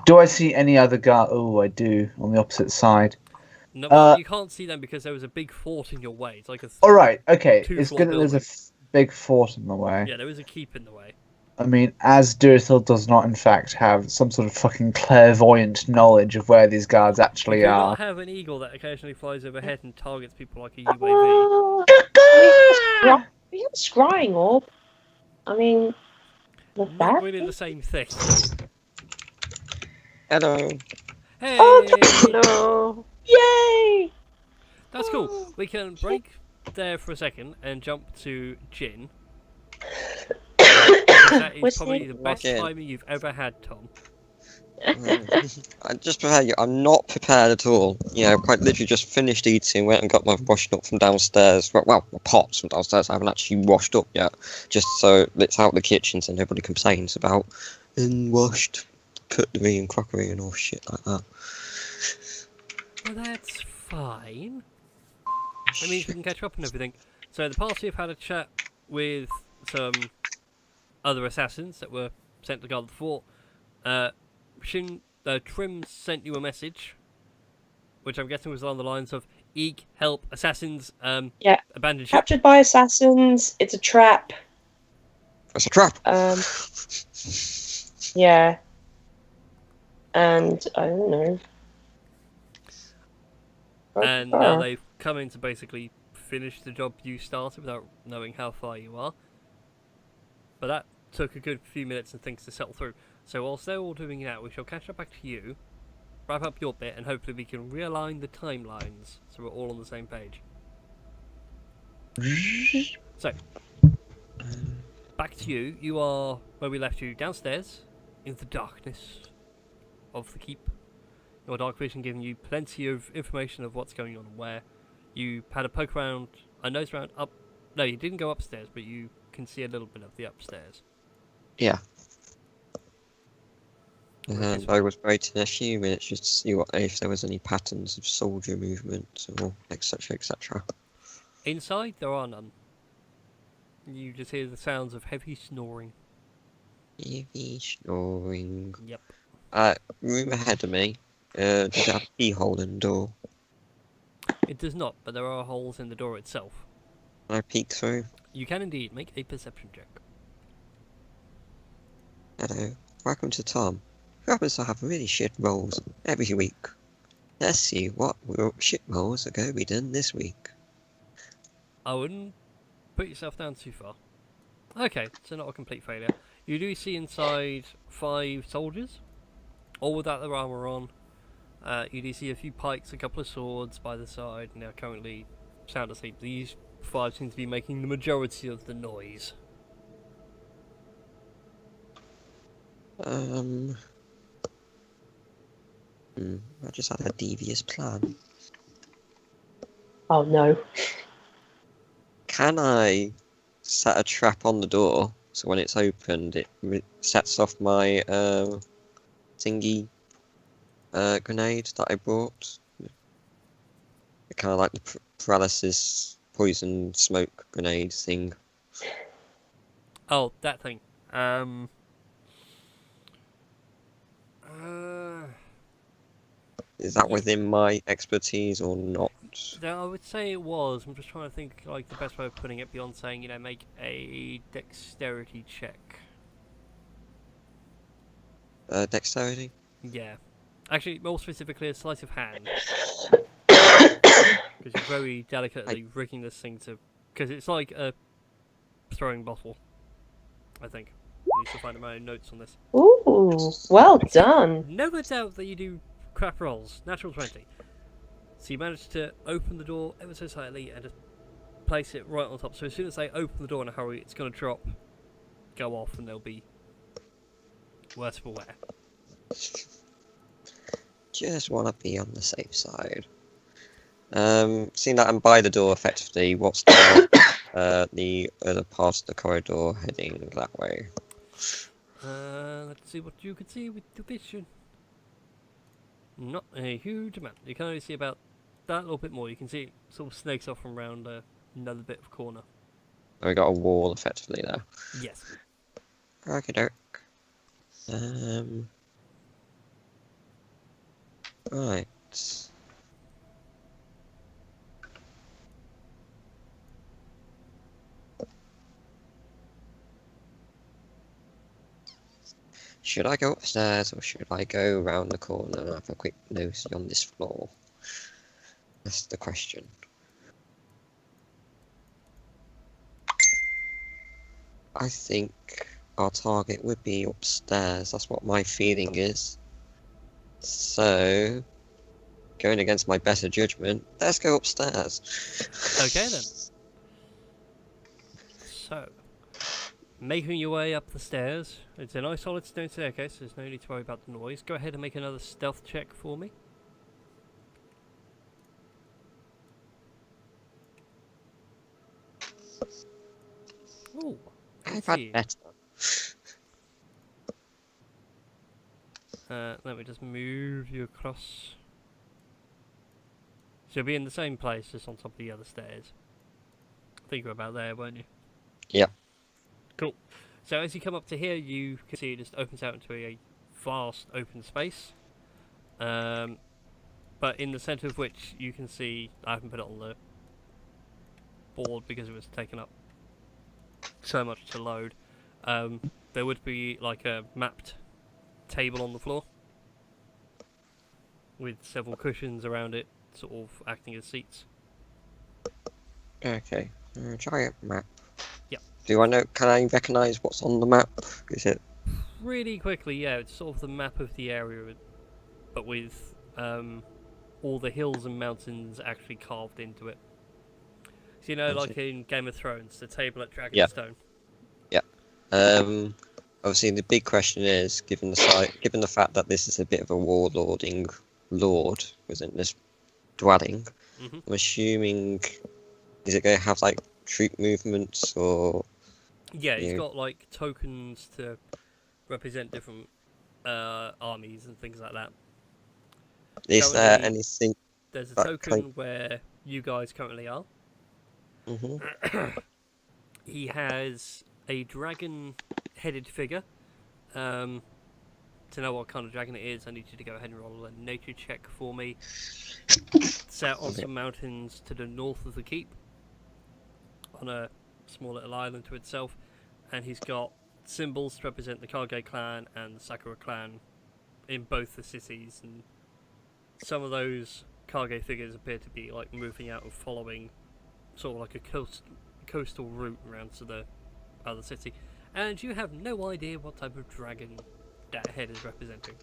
Speaker 4: Do I see any other guard? Oh, I do, on the opposite side.
Speaker 1: No, you can't see them because there was a big fort in your way. It's like a.
Speaker 4: Alright, okay. It's
Speaker 1: two-floor
Speaker 4: good that there's a big fort in the way.
Speaker 1: Yeah, there is a keep in the way.
Speaker 4: I mean, as Durithil does not, in fact, have some sort of fucking clairvoyant knowledge of where these guards actually
Speaker 1: You do
Speaker 4: are.
Speaker 1: not have an eagle that occasionally flies overhead and targets people like a UAV.
Speaker 2: We have a scrying orb. I mean,
Speaker 1: Not really the same thing.
Speaker 6: Hello.
Speaker 1: Hey!
Speaker 3: No.
Speaker 2: Yay!
Speaker 1: That's cool. We can break there for a second and jump to Jin. That is probably the best timing you've ever had, Tom.
Speaker 6: I just prepare you. I'm not prepared at all. You know, quite literally just finished eating, went and got my washing up from downstairs. Well, my pots from downstairs. I haven't actually washed up yet. Just so it's out the kitchen so nobody complains about unwashed cutlery and crockery and all shit like that.
Speaker 1: Well, that's fine. That means we can catch up and everything. So the party have had a chat with some other assassins that were sent to guard the fort. Trim sent you a message, which I'm guessing was along the lines of "Eek, help, assassins, abandoned ship."
Speaker 2: Captured by assassins. It's a trap.
Speaker 6: It's a trap.
Speaker 2: Yeah. And I don't know.
Speaker 1: And now they've come in to basically finish the job you started without knowing how far you are. But that took a good few minutes and things to settle through. So whilst they're all doing that, we shall catch up back to you, wrap up your bit, and hopefully we can realign the timelines so we're all on the same page. So, back to you. You are where we left you, downstairs, in the darkness of the keep. Your dark vision giving you plenty of information of what's going on and where. You had a poke around, a nose round up. No, you didn't go upstairs, but you can see a little bit of the upstairs.
Speaker 6: Yeah. And I was waiting a few minutes just to see if there was any patterns of soldier movement or etc. etc.
Speaker 1: Inside, there are none. You just hear the sounds of heavy snoring.
Speaker 6: Heavy snoring.
Speaker 1: Yep.
Speaker 6: Room ahead of me. Does it have a keyhole in the door?
Speaker 1: It does not, but there are holes in the door itself.
Speaker 6: Can I peek through?
Speaker 1: You can indeed make a perception check.
Speaker 6: Hello. Welcome to Tom. Who happens to have really shit rolls every week. Let's see what shit rolls are going to be done this week.
Speaker 1: I wouldn't put yourself down too far. Okay, so not a complete failure. You do see inside 5 soldiers, all without their armour on. You do see a few pikes, a couple of swords by the side, and they're currently sound asleep. These 5 seem to be making the majority of the noise.
Speaker 6: I just had a devious plan.
Speaker 2: Oh no.
Speaker 6: Can I set a trap on the door so when it's opened it sets off my thingy grenade that I brought? Kind of like the paralysis poison smoke grenade thing.
Speaker 1: Oh, that thing.
Speaker 6: Is that within my expertise or not?
Speaker 1: I would say it was. I'm just trying to think like the best way of putting it beyond saying, you know, make a dexterity check.
Speaker 6: Dexterity?
Speaker 1: Yeah. Actually, more specifically, a sleight of hand. Because you're very delicately rigging this thing to... Because it's like a throwing bottle, I think. I need to find my own notes on this.
Speaker 2: Ooh, well done.
Speaker 1: Never doubt that you do crap rolls. Natural 20. So you managed to open the door ever so slightly and just place it right on top. So as soon as they open the door in a hurry, it's going to drop, go off, and they'll be worse for wear.
Speaker 6: Just want to be on the safe side. Seeing that I'm by the door effectively, what's the other part of the corridor heading that way?
Speaker 1: Let's see what you can see with the vision. Not a huge amount. You can only see about that little bit more. You can see it sort of snakes off from around another bit of corner.
Speaker 6: Oh, we got a wall effectively there.
Speaker 1: Yes.
Speaker 6: Okay, doke. Right. Should I go upstairs or should I go around the corner and have a quick nosy on this floor? That's the question. I think our target would be upstairs. That's what my feeling is. So, going against my better judgment, let's go upstairs.
Speaker 1: Okay then. So, making your way up the stairs. It's a nice solid stone staircase, there's no need to worry about the noise. Go ahead and make another stealth check for me. Ooh,
Speaker 6: I've
Speaker 1: let's
Speaker 6: had
Speaker 1: see.
Speaker 6: better.
Speaker 1: Let me just move you across. So you'll be in the same place, just on top of the other stairs. I think you were about there, weren't you?
Speaker 6: Yep.
Speaker 1: Cool. So as you come up to here, you can see it just opens out into a vast open space. But in the centre of which you can see, I haven't put it on the board because it was taken up so much to load. There would be like a mapped table on the floor with several cushions around it, sort of acting as seats.
Speaker 6: Okay. Giant map.
Speaker 1: Yep.
Speaker 6: Do I know? Can I recognise what's on the map? Is it?
Speaker 1: Really quickly, yeah, it's sort of the map of the area, but with all the hills and mountains actually carved into it. So you know, like in Game of Thrones, the table at Dragonstone.
Speaker 6: Obviously, the big question is, given the fact that this is a bit of a warlording lord within this dwelling, I'm assuming, is it going to have like troop movements or?
Speaker 1: Yeah, it's got like tokens to represent different armies and things like that.
Speaker 6: Is there anything?
Speaker 1: There's a token where you guys currently are. He has a dragon-headed figure. To know what kind of dragon it is, I need you to go ahead and roll a nature check for me. Set on some mountains to the north of the keep, on a small little island to itself, and he's got symbols to represent the Kage clan and the Sakura clan in both the cities, and some of those Kage figures appear to be like moving out and following sort of like a coastal route around to the other city, and you have no idea what type of dragon that head is representing.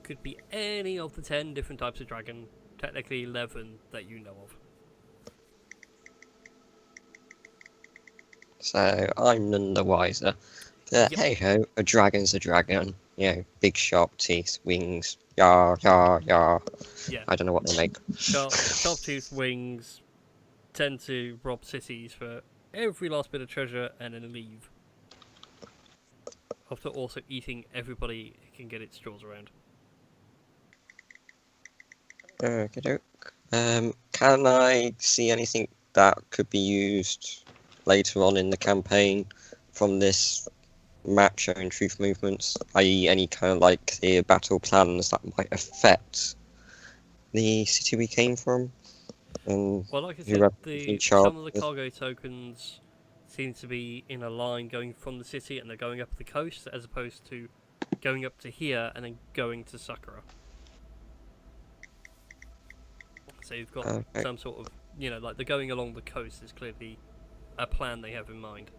Speaker 1: Could be any of the 10 different types of dragon, technically 11 that you know of.
Speaker 6: So I'm none the wiser. Hey ho, a dragon's a dragon. You know, big sharp teeth, wings, yar yar yar.
Speaker 1: Yeah.
Speaker 6: I don't know what they make.
Speaker 1: Sharp tooth wings tend to rob cities for every last bit of treasure and then leave. After also eating everybody it can get its jaws around.
Speaker 6: Okay, doke. Can I see anything that could be used later on in the campaign from this map showing truth movements, i.e. any kind of like clear battle plans that might affect the city we came from? And
Speaker 1: well, like I said, some of the cargo tokens seem to be in a line going from the city and they're going up the coast as opposed to going up to here and then going to Sakura. So you've got some sort of, you know, like they're going along the coast is clearly a plan they have in mind.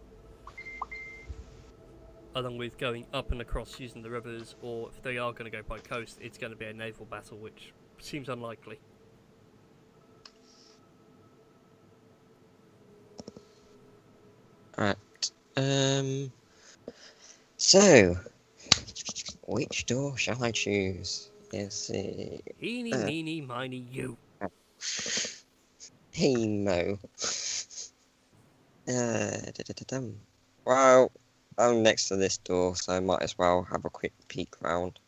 Speaker 1: Along with going up and across using the rivers, or if they are going to go by coast, it's going to be a naval battle, which seems unlikely.
Speaker 6: Right. So Which door shall I choose? Yes.
Speaker 1: Eeny, meeny, miny, you.
Speaker 6: Hey Mo. Da-da-da-dum. Well, I'm next to this door, so I might as well have a quick peek round.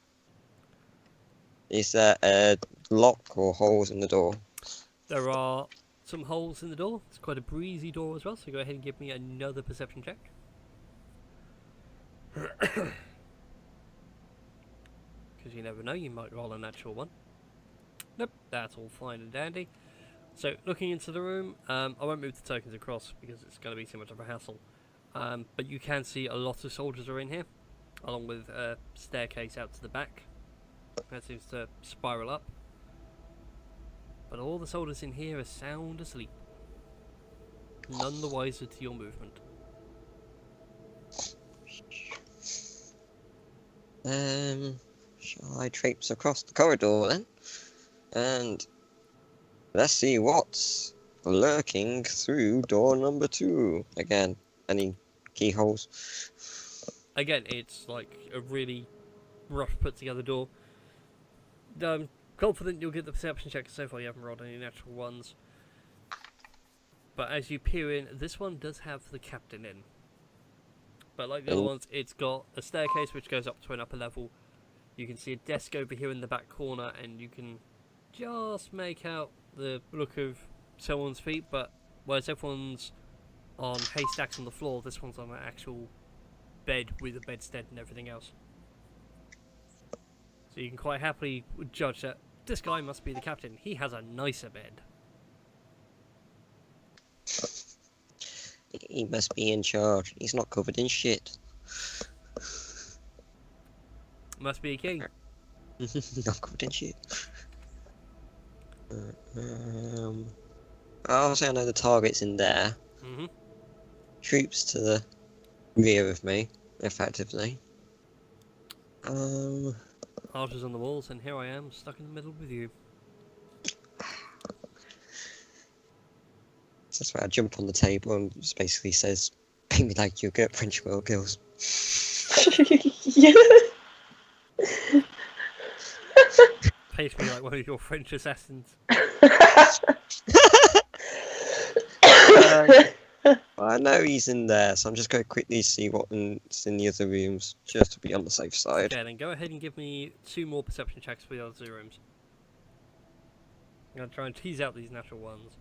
Speaker 6: Is there a lock or holes in the door?
Speaker 1: There are some holes in the door. It's quite a breezy door as well, so go ahead and give me another perception check. Because you never know, you might roll a natural one. Nope, that's all fine and dandy. So, looking into the room, I won't move the tokens across because it's going to be too much of a hassle. But you can see a lot of soldiers are in here, along with a staircase out to the back. That seems to spiral up. But all the soldiers in here are sound asleep. None the wiser to your movement.
Speaker 6: Shall I traipse across the corridor then? And let's see what's lurking through door number 2. Again, any keyholes?
Speaker 1: Again, it's like a really rough put together door. Confident you'll get the perception check. So far you haven't rolled any natural ones. But as you peer in, this one does have the captain in. But like the other ones, it's got a staircase which goes up to an upper level. You can see a desk over here in the back corner, and you can just make out the look of someone's feet, but whereas everyone's on haystacks on the floor, this one's on an actual bed with a bedstead and everything else. So you can quite happily judge that this guy must be the captain. He has a nicer bed.
Speaker 6: He must be in charge. He's not covered in shit.
Speaker 1: Must be a king.
Speaker 6: Not covered in shit. I'll say I know the target's in there.
Speaker 1: Mm-hmm.
Speaker 6: Troops to the rear of me, effectively.
Speaker 1: Archers on the walls, and here I am, stuck in the middle with you.
Speaker 6: That's where I jump on the table and just basically says, "Pay me like you get French world girls."
Speaker 2: Yeah.
Speaker 1: Pays me like one of your French assassins.
Speaker 6: I know he's in there, so I'm just going to quickly see what's in the other rooms, just to be on the safe side.
Speaker 1: Okay, then go ahead and give me 2 more perception checks for the other 2 rooms. I'm going to try and tease out these natural ones.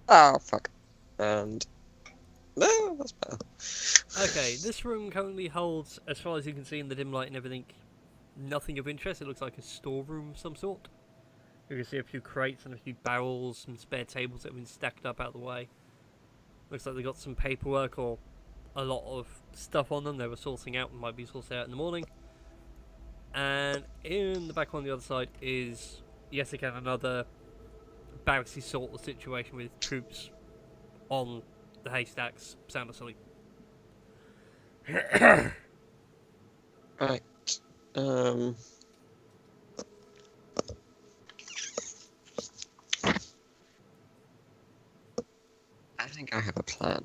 Speaker 6: Oh, fuck. And... no, that's better.
Speaker 1: Okay, this room currently holds, as far as you can see in the dim light and everything, nothing of interest. It looks like a storeroom of some sort. You can see a few crates and a few barrels and spare tables that have been stacked up out of the way. Looks like they've got some paperwork or a lot of stuff on them they were sorting out and might be sorted out in the morning. And in the back on the other side is, yet again, another barracksy sort of situation with troops on the haystacks, sound asleep.
Speaker 6: Right. I think I have a plan.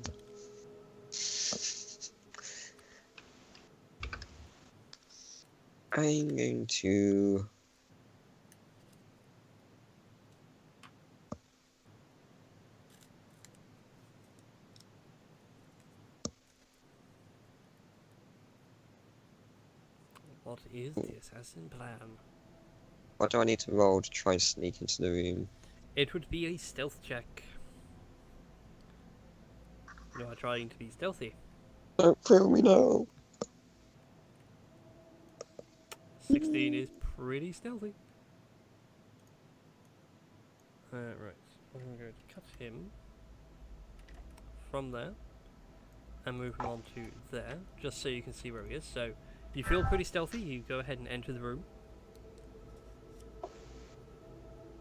Speaker 6: I'm going to...
Speaker 1: What is the assassin plan?
Speaker 6: What do I need to roll to try and sneak into the room?
Speaker 1: It would be a stealth check. You are trying to be stealthy.
Speaker 6: Don't kill me now.
Speaker 1: 16 is pretty stealthy. Right, I'm going to cut him from there and move him on to there, just so you can see where he is. So, if you feel pretty stealthy, you go ahead and enter the room.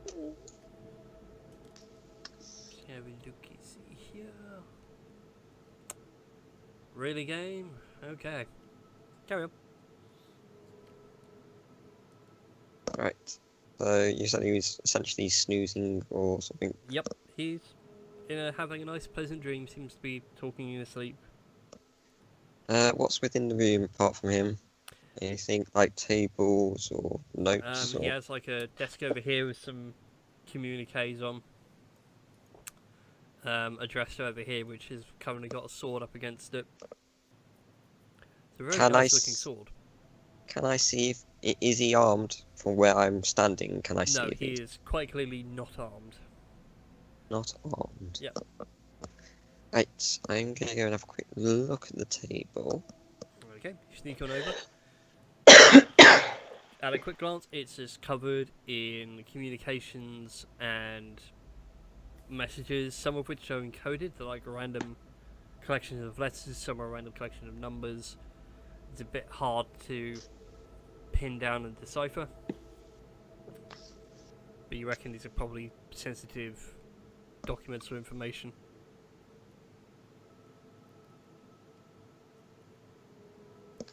Speaker 1: Let's have a look see here. Really, game? Okay. Carry on.
Speaker 6: Right. So you said he was essentially snoozing or something.
Speaker 1: Yep, he's having a nice pleasant dream, seems to be talking in his sleep.
Speaker 6: What's within the room apart from him? Anything like tables or notes?
Speaker 1: He
Speaker 6: Or...
Speaker 1: has like a desk over here with some communiques on. A dresser over here which has currently got a sword up against it. It's a very
Speaker 6: Can I
Speaker 1: nice looking sword.
Speaker 6: Can I see if is he armed from where I'm standing? Can I see
Speaker 1: No,
Speaker 6: if
Speaker 1: he
Speaker 6: he's
Speaker 1: is quite clearly not armed.
Speaker 6: not armed?
Speaker 1: Yeah.
Speaker 6: Right, I'm gonna go and have a quick look at the table.
Speaker 1: Okay, sneak on over. At a quick glance, it's just covered in communications and messages, some of which are encoded. They're like random collections of letters, some are random collection of numbers. It's a bit hard to pin down and decipher. But you reckon these are probably sensitive documents or information?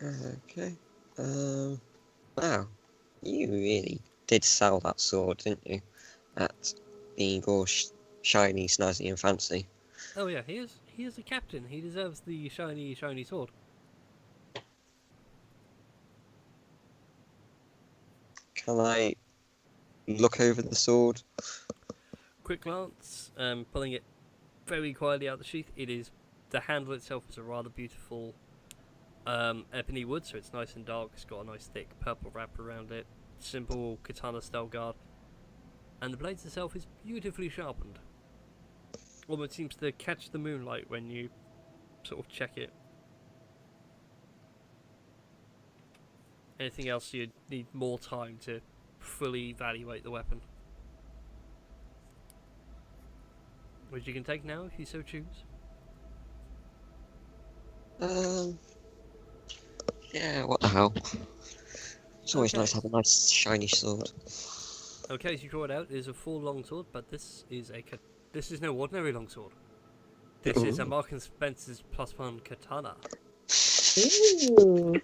Speaker 6: Okay. Wow, you really did sell that sword, didn't you? At being all shiny, snazzy, and fancy.
Speaker 1: Oh yeah, he is a captain. He deserves the shiny sword.
Speaker 6: Can I look over the sword?
Speaker 1: Quick glance, pulling it very quietly out of the sheath. The handle itself is a rather beautiful ebony wood, so it's nice and dark. It's got a nice thick purple wrap around it. Simple katana style guard. And the blade itself is beautifully sharpened. Almost seems to catch the moonlight when you sort of check it. Anything else you'd need more time to fully evaluate the weapon? Which you can take now if you so choose.
Speaker 6: Yeah, what the hell? It's always
Speaker 1: Okay.
Speaker 6: nice to have a nice shiny sword.
Speaker 1: Okay, so you draw it out. It is a full longsword, but this is no ordinary longsword. This is a
Speaker 6: Ooh.
Speaker 1: Mark and Spencer's +1 katana.
Speaker 2: Ooh.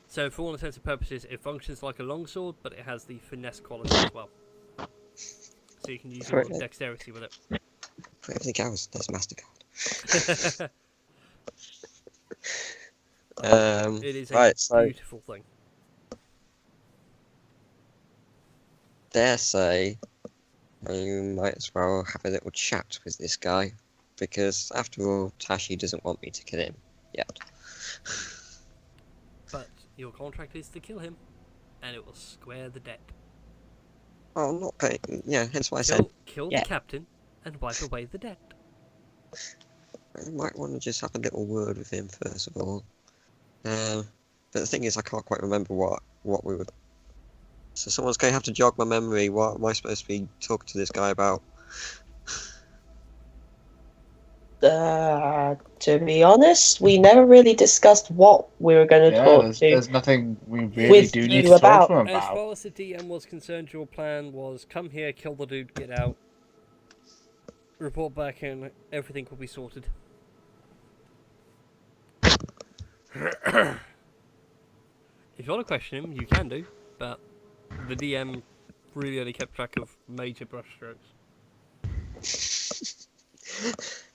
Speaker 1: So for all intents and purposes, it functions like a longsword, but it has the finesse quality as well. So you can use your
Speaker 6: Correct.
Speaker 1: dexterity with it.
Speaker 6: For everything else, there's MasterCard.
Speaker 1: It is a
Speaker 6: Right, so
Speaker 1: beautiful thing.
Speaker 6: dare say you might as well have a little chat with this guy, because after all, Tashi doesn't want me to kill him yet.
Speaker 1: But your contract is to kill him, and it will square the debt.
Speaker 6: Oh, I'm not paying. Yeah, hence why I said
Speaker 1: Kill
Speaker 6: yeah.
Speaker 1: the captain and wipe away the debt.
Speaker 6: I might want to just have a little word with him first of all. But the thing is, I can't quite remember what we were. So someone's going to have to jog my memory. What am I supposed to be talking to this guy about?
Speaker 2: To be honest, we never really discussed what we were going to talk to
Speaker 4: there's nothing we really
Speaker 2: with
Speaker 4: do need
Speaker 2: you
Speaker 4: to talk to
Speaker 2: about.
Speaker 4: him
Speaker 1: As
Speaker 4: about.
Speaker 1: far as the DM was concerned, your plan was come here, kill the dude, get out, report back, and everything will be sorted. If you want to question him, you can do, but the DM really only kept track of major brushstrokes.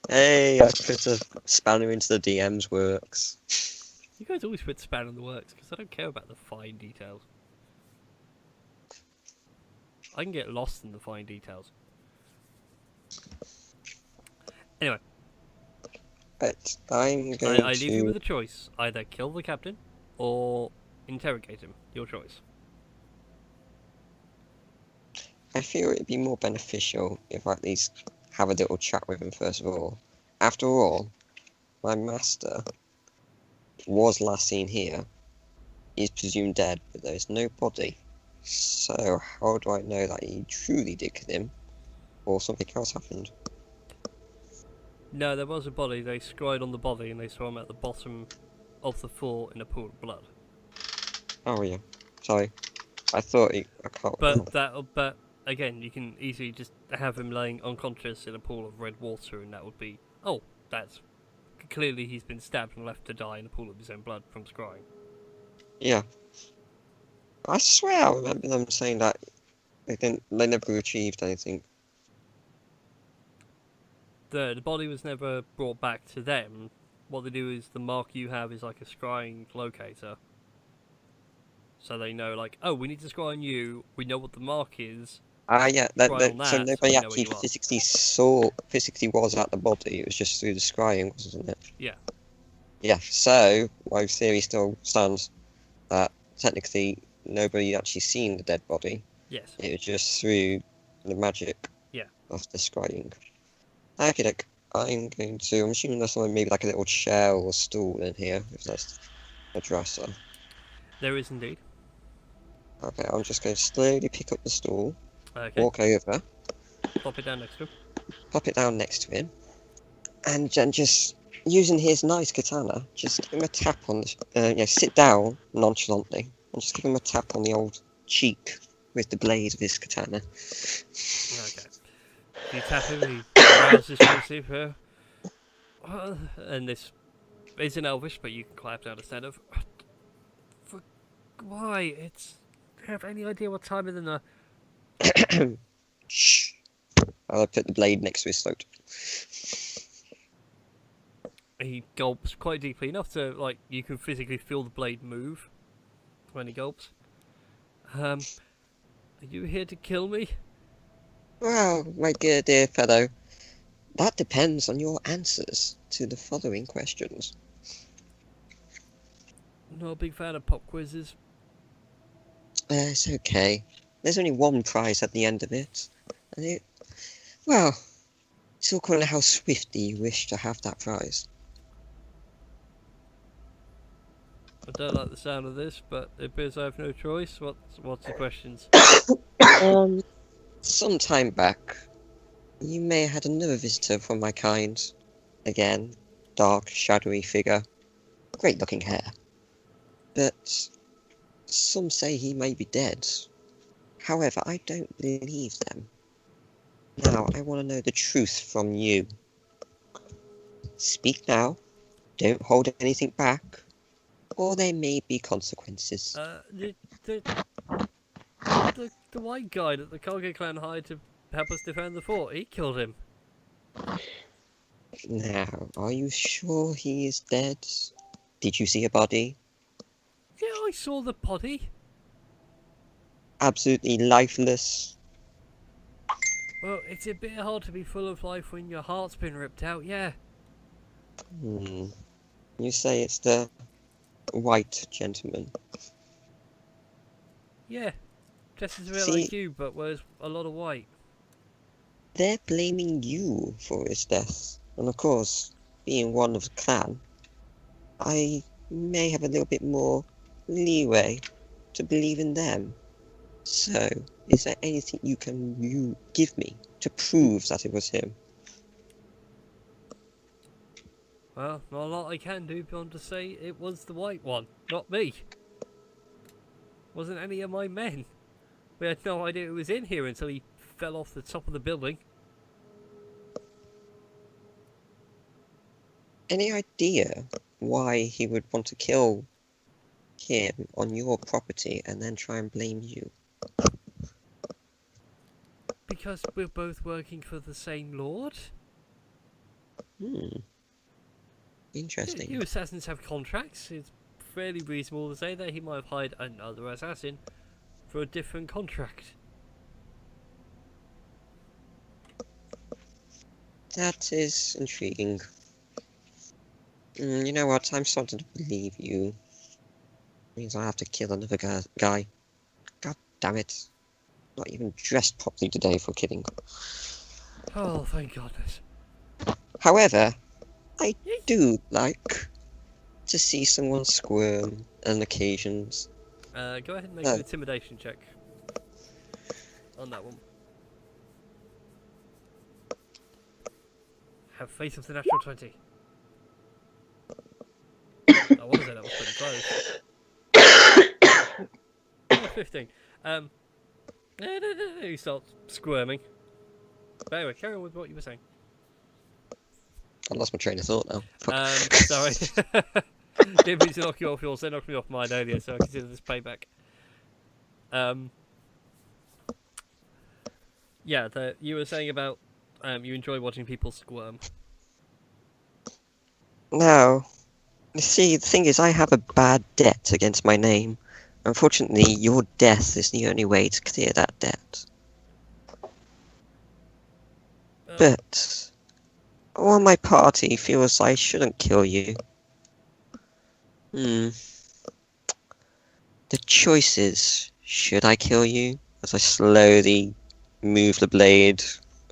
Speaker 6: Hey, I put a spanner into the DM's works.
Speaker 1: You guys always put span in the works, because I don't care about the fine details. I can get lost in the fine details. Anyway,
Speaker 6: But I'm going
Speaker 1: I leave you
Speaker 6: to.
Speaker 1: with a choice. Either kill the captain, or interrogate him. Your choice.
Speaker 6: I feel it'd be more beneficial if I at least have a little chat with him first of all. After all, my master was last seen here. He's presumed dead, but there's no body. So how do I know that he truly did kill him, or something else happened?
Speaker 1: No, there was a body. They scried on the body and they saw him at the bottom of the floor in a pool of blood.
Speaker 6: Oh yeah, sorry. I thought he. I can't.
Speaker 1: But again, you can easily just have him laying unconscious in a pool of red water, and that would be that's clearly he's been stabbed and left to die in a pool of his own blood from scrying.
Speaker 6: Yeah. I swear I remember them saying that they never achieved anything.
Speaker 1: The body was never brought back to them. What they do is the mark you have is like a scrying locator, so they know, like, oh, we need to scry on you. We know what the mark is.
Speaker 6: Yeah,
Speaker 1: Scry on that,
Speaker 6: so
Speaker 1: so
Speaker 6: nobody
Speaker 1: we know where
Speaker 6: actually
Speaker 1: you are.
Speaker 6: physically was at the body, it was just through the scrying, wasn't it?
Speaker 1: Yeah.
Speaker 6: Yeah, so my theory still stands that technically nobody actually seen the dead body.
Speaker 1: Yes.
Speaker 6: It was just through the magic of the scrying. Okay, look, I'm assuming there's something maybe like a little chair or stool in here, if that's a dresser.
Speaker 1: There is indeed.
Speaker 6: Okay, I'm just going to slowly pick up the stool,
Speaker 1: Okay.
Speaker 6: walk over,
Speaker 1: Pop it down next to him.
Speaker 6: pop it down next to him, and then just using his nice katana, just give him a tap on the, sit down nonchalantly, and just give him a tap on the old cheek with the blade of his katana.
Speaker 1: Okay. You tap him, he rouses towards you. And this isn't Elvish, but you can clap down instead of. Why? It's. Do you have any idea what time of the night?
Speaker 6: Shh. I'll put the blade next to his throat.
Speaker 1: He gulps quite deeply enough to, like, you can physically feel the blade move when he gulps. Are you here to kill me?
Speaker 6: Well, my dear fellow, that depends on your answers to the following questions.
Speaker 1: Not a big fan of pop quizzes.
Speaker 6: It's okay. There's only one prize at the end of it. And it's all according to how swiftly you wish to have that prize.
Speaker 1: I don't like the sound of this, but it appears I have no choice. What's the questions?
Speaker 6: Some time back, you may have had another visitor from my kind. Again, dark, shadowy figure. Great looking hair. But some say he may be dead. However, I don't believe them. Now, I want to know the truth from you. Speak now. Don't hold anything back. Or there may be consequences.
Speaker 1: The white guy that the Kage clan hired to help us defend the fort, he killed him.
Speaker 6: Now, are you sure he is dead? Did you see a body?
Speaker 1: Yeah, I saw the body.
Speaker 6: Absolutely lifeless?
Speaker 1: Well, it's a bit hard to be full of life when your heart's been ripped out, yeah.
Speaker 6: You say it's the white gentleman.
Speaker 1: Yeah. Dresses a bit
Speaker 6: See,
Speaker 1: like you, but wears a lot of white.
Speaker 6: they're blaming you for his death. And of course, being one of the clan, I may have a little bit more leeway to believe in them. So, is there anything you can give me to prove that it was him?
Speaker 1: Well, not a lot I can do beyond to say it was the white one, not me. Wasn't any of my men. We had no idea it was in here until he fell off the top of the building.
Speaker 6: Any idea why he would want to kill him on your property and then try and blame you?
Speaker 1: Because we're both working for the same lord?
Speaker 6: Interesting.
Speaker 1: You assassins have contracts. It's fairly reasonable to say that he might have hired another assassin for a different contract.
Speaker 6: That is intriguing. You know what? I'm starting to believe you. Means I have to kill another guy. God damn it. Not even dressed properly today for kidding.
Speaker 1: Oh, thank goodness.
Speaker 6: However, I do like to see someone squirm on occasions.
Speaker 1: Go ahead and make an intimidation check on that one. Have faith of the natural 20. I want to say that was pretty close. 15. No, you start squirming. But anyway, carry on with what you were saying.
Speaker 6: I lost my train of thought now. Fuck.
Speaker 1: Sorry. Didn't mean to knock you off yours, they knocked me off mine earlier, so I consider this payback. Yeah, you were saying about you enjoy watching people squirm.
Speaker 6: No. You see, the thing is, I have a bad debt against my name. unfortunately, your death is the only way to clear that debt. But all my party feels I shouldn't kill you. The choice is, should I kill you? As I slowly move the blade,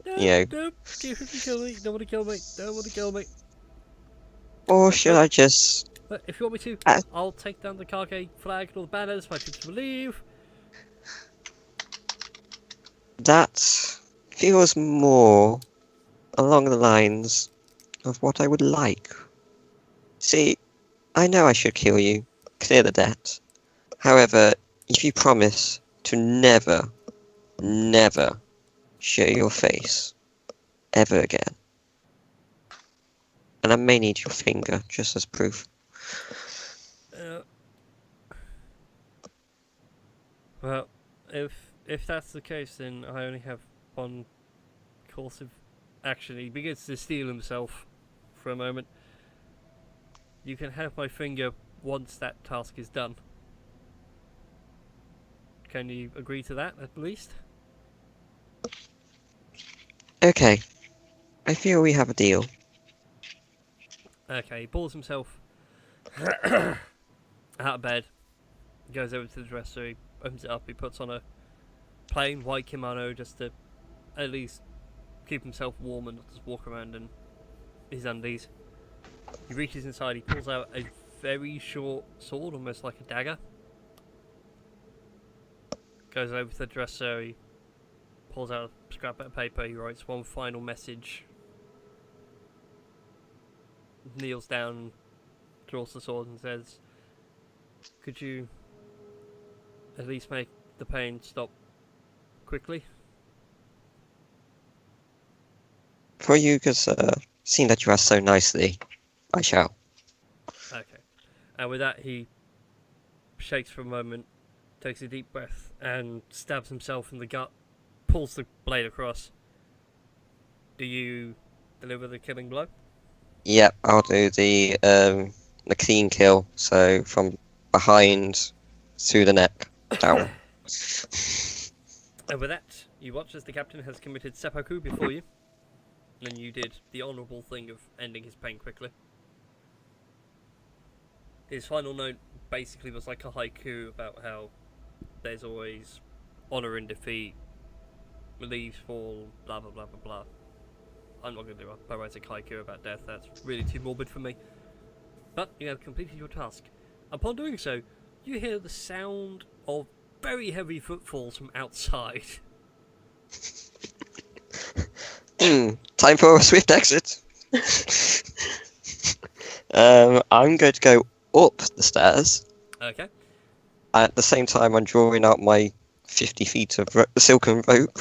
Speaker 1: No,
Speaker 6: you know.
Speaker 1: no, you shouldn't kill me. Don't want to kill me. Don't want to kill me.
Speaker 6: Or should I just...
Speaker 1: But if you want me to, I'll take down the Kage flag and all the banners. My troops will leave.
Speaker 6: That feels more along the lines of what I would like. See, I know I should kill you, clear the debt. However, if you promise to never, never show your face ever again, and I may need your finger just as proof.
Speaker 1: Well, if that's the case, then I only have one course of action. He begins to steel himself for a moment. You can have my finger once that task is done. Can you agree to that, at least?
Speaker 6: Okay, I feel we have a deal.
Speaker 1: Okay, he pulls himself out of bed, goes over to the dresser, he opens it up, he puts on a plain white kimono just to at least keep himself warm and not just walk around in his undies. He reaches inside, he pulls out a very short sword, almost like a dagger. Goes over to the dresser, he pulls out a scrap of paper, he writes one final message. Kneels down, draws the sword and says, "Could you at least make the pain stop quickly?"
Speaker 6: For you, because seeing that you asked so nicely, I shall.
Speaker 1: Okay. And with that, he shakes for a moment, takes a deep breath, and stabs himself in the gut, pulls the blade across. Do you deliver the killing blow?
Speaker 6: Yep, I'll do the clean kill, so from behind through the neck, down.
Speaker 1: And with that, you watch as the captain has committed seppuku before you, and you did the honourable thing of ending his pain quickly. His final note basically was like a haiku about how there's always honour in defeat, leaves fall, blah blah blah blah blah. I'm not going to do a poetic haiku about death, that's really too morbid for me. But you have completed your task. Upon doing so, you hear the sound of very heavy footfalls from outside.
Speaker 6: Time for a swift exit. I'm going to go up the stairs.
Speaker 1: Okay.
Speaker 6: At the same time, I'm drawing out my 50 feet of silken rope.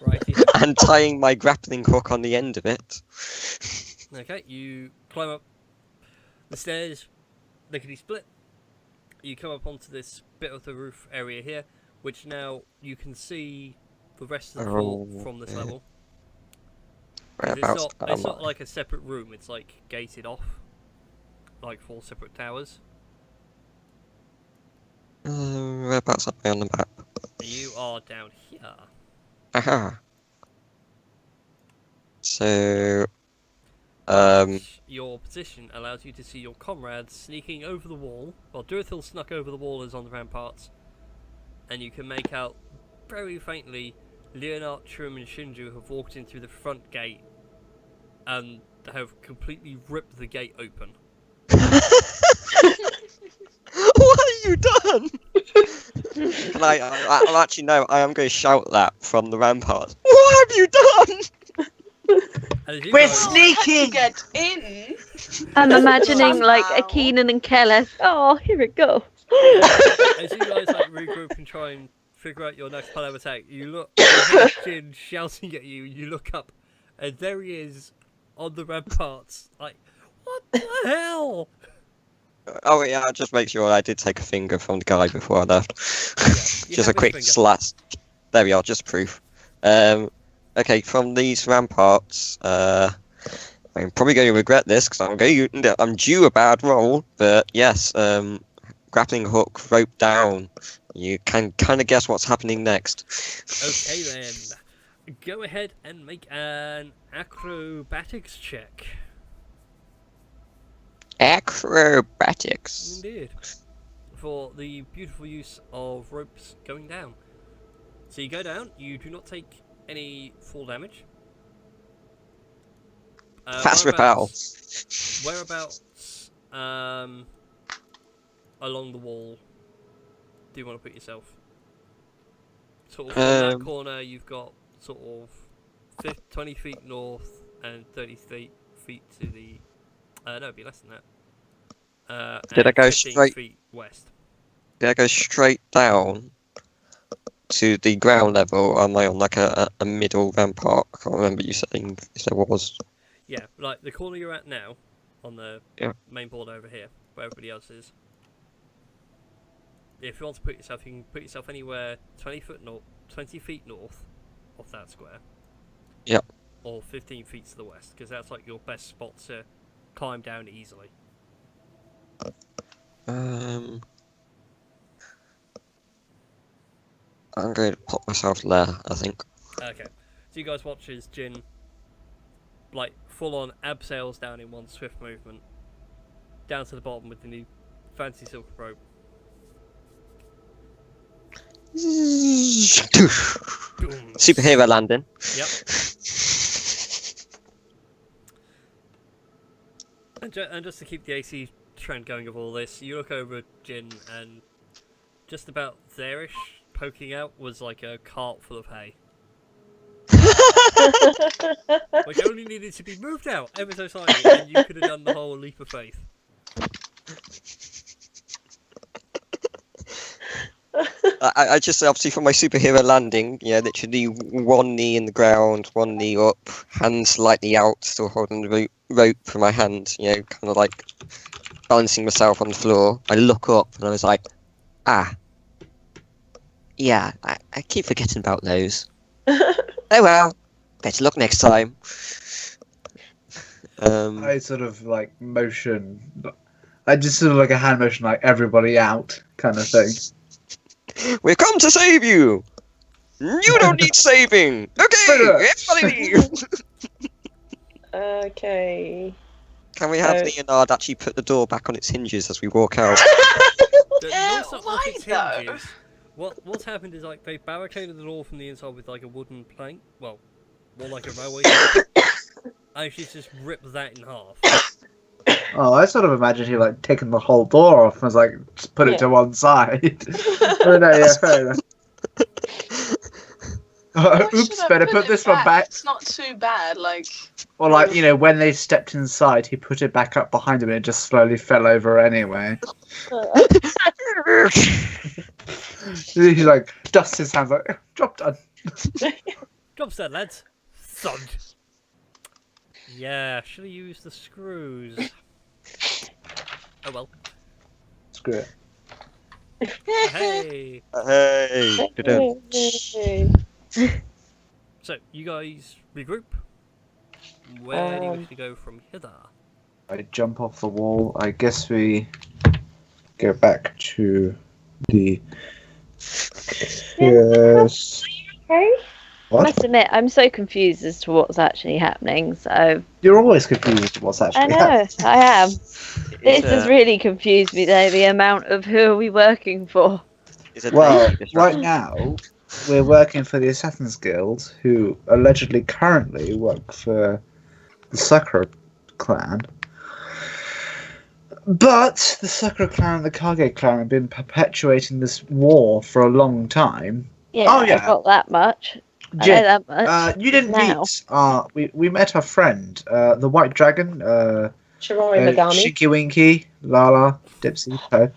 Speaker 1: Righty.
Speaker 6: And tying my grappling hook on the end of it.
Speaker 1: Okay, you climb up the stairs, lickety split. You come up onto this bit of the roof area here, which now you can see the rest of the fort from this level. It's not like a separate room, it's like gated off. Like 4 separate towers.
Speaker 6: Whereabouts am I on the map?
Speaker 1: You are down here.
Speaker 6: Aha. So,
Speaker 1: your position allows you to see your comrades sneaking over the wall. Well, Durithil snuck over the wall as on the ramparts. And you can make out, very faintly, Leonard, Trum and Shinju have walked in through the front gate and have completely ripped the gate open.
Speaker 6: What have you done? And I actually know I am going to shout that from the ramparts. What have you done?
Speaker 2: We're sneaking!
Speaker 5: Get in!
Speaker 3: I'm imagining like a Keenan and Keller. Oh, here it goes.
Speaker 1: As you guys like regroup and try and figure out your next plan of attack, you look, you hear Jin shouting at you. You look up, and there he is on the ramparts. Like, what the hell?
Speaker 6: Oh yeah, I'll just make sure I did take a finger from the guy before I left.
Speaker 1: Yeah,
Speaker 6: Just a quick slash. There we are, just proof. Okay, from these ramparts, I'm probably going to regret this because I'm due a bad roll. But yes, grappling hook, rope down. You can kind of guess what's happening next.
Speaker 1: Okay then. Go ahead and make an acrobatics check.
Speaker 6: Acrobatics.
Speaker 1: Indeed. For the beautiful use of ropes going down. So you go down, you do not take any fall damage.
Speaker 6: Fast repel.
Speaker 1: Whereabouts along the wall do you want to put yourself? Sort of from that corner you've got sort of 20 feet north and 30 feet to the... no, it'd be less than that.
Speaker 6: Did I go
Speaker 1: 15
Speaker 6: straight?
Speaker 1: feet west.
Speaker 6: Did I go straight down to the ground level, or am I on like a middle rampart? I can't remember you saying if there was.
Speaker 1: Yeah, like the corner you're at now, on the main board over here, where everybody else is. If you want to put yourself, you can put yourself anywhere 20 feet north of that square.
Speaker 6: Yep.
Speaker 1: Or 15 feet to the west, because that's like your best spot to climb down easily.
Speaker 6: I'm going to pop myself there, I think.
Speaker 1: Okay. So you guys watch as Jin, like, full-on abseils down in one swift movement, down to the bottom with the new fancy silk rope. Boom.
Speaker 6: Superhero landing.
Speaker 1: Yep. And just to keep the AC trend going of all this, you look over at Jin, and just about there-ish, poking out, was like a cart full of hay. Which only needed to be moved out ever so slightly, and you could have done the whole leap of faith.
Speaker 6: I just, obviously, for my superhero landing, literally one knee in the ground, one knee up, hands slightly out, still holding the rope for my hand, kind of like balancing myself on the floor. I look up and I was like, yeah, I keep forgetting about those. Oh well, better luck next time.
Speaker 4: I sort of like motion. I just sort of like a hand motion, like everybody out kind of thing.
Speaker 6: We've come to save you! You don't need saving! Okay, everybody leave!
Speaker 2: Okay.
Speaker 6: Can we have Leonard actually put the door back on its hinges as we walk out?
Speaker 5: Why though?
Speaker 1: What's happened is, like, they've barricaded the door from the inside with, like, a wooden plank. Well, more like a railway. And she's just ripped that in half.
Speaker 4: Oh, I sort of imagined he like taken the whole door off and was like, just put it to one side. Oh, no, yeah, fair enough. Oops, better put this one back.
Speaker 5: It's not too bad, like...
Speaker 4: Or like, when they stepped inside, he put it back up behind him and it just slowly fell over anyway. He like dusts his hands like, job done.
Speaker 1: Job's done, lads. Thud. Yeah, should have used the screws. Oh well.
Speaker 4: Screw it.
Speaker 1: Hey!
Speaker 6: Hey!
Speaker 1: So, you guys regroup. Where do you wish to go from hither?
Speaker 4: I jump off the wall. I guess we go back to the... Yes.
Speaker 3: Okay. I
Speaker 4: What?
Speaker 3: must admit, I'm so confused as to what's actually happening, so...
Speaker 4: You're always confused with what's
Speaker 3: I
Speaker 4: actually
Speaker 3: know,
Speaker 4: happening.
Speaker 3: I am. This has really confused me, though, the amount of who are we working for.
Speaker 4: Well, right now, we're working for the Assassin's Guild, who allegedly currently work for the Sakura clan. But the Sakura clan and the Kage clan have been perpetuating this war for a long time.
Speaker 3: Yeah,
Speaker 4: Oh, yeah.
Speaker 3: I got that much. I
Speaker 4: Jin,
Speaker 3: know that much.
Speaker 4: you didn't
Speaker 3: now.
Speaker 4: meet we met our friend, the White Dragon,
Speaker 2: Shiroi Megami.
Speaker 4: Shinky Winky, Lala, Dipsy, Toe.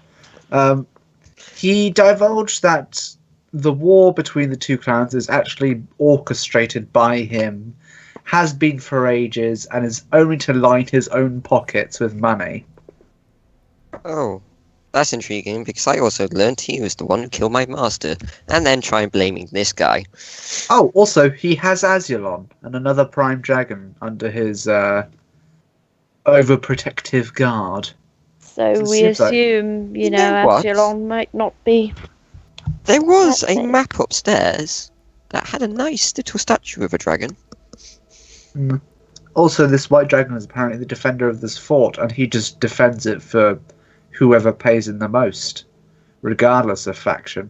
Speaker 4: He divulged that the war between the two clans is actually orchestrated by him, has been for ages, and is only to line his own pockets with money.
Speaker 6: Oh, that's intriguing, because I also learned he was the one who killed my master, and then try blaming this guy.
Speaker 4: Oh, also, he has Azulon and another Prime Dragon under his overprotective guard.
Speaker 3: So
Speaker 4: It
Speaker 3: we
Speaker 4: seems like-
Speaker 3: assume,
Speaker 6: You know what?
Speaker 3: Absalom might not be.
Speaker 6: There was
Speaker 3: That's
Speaker 6: a
Speaker 3: it.
Speaker 6: map upstairs that had a nice little statue of a dragon.
Speaker 4: Mm. Also, this white dragon is apparently the defender of this fort, and he just defends it for whoever pays him the most, regardless of faction.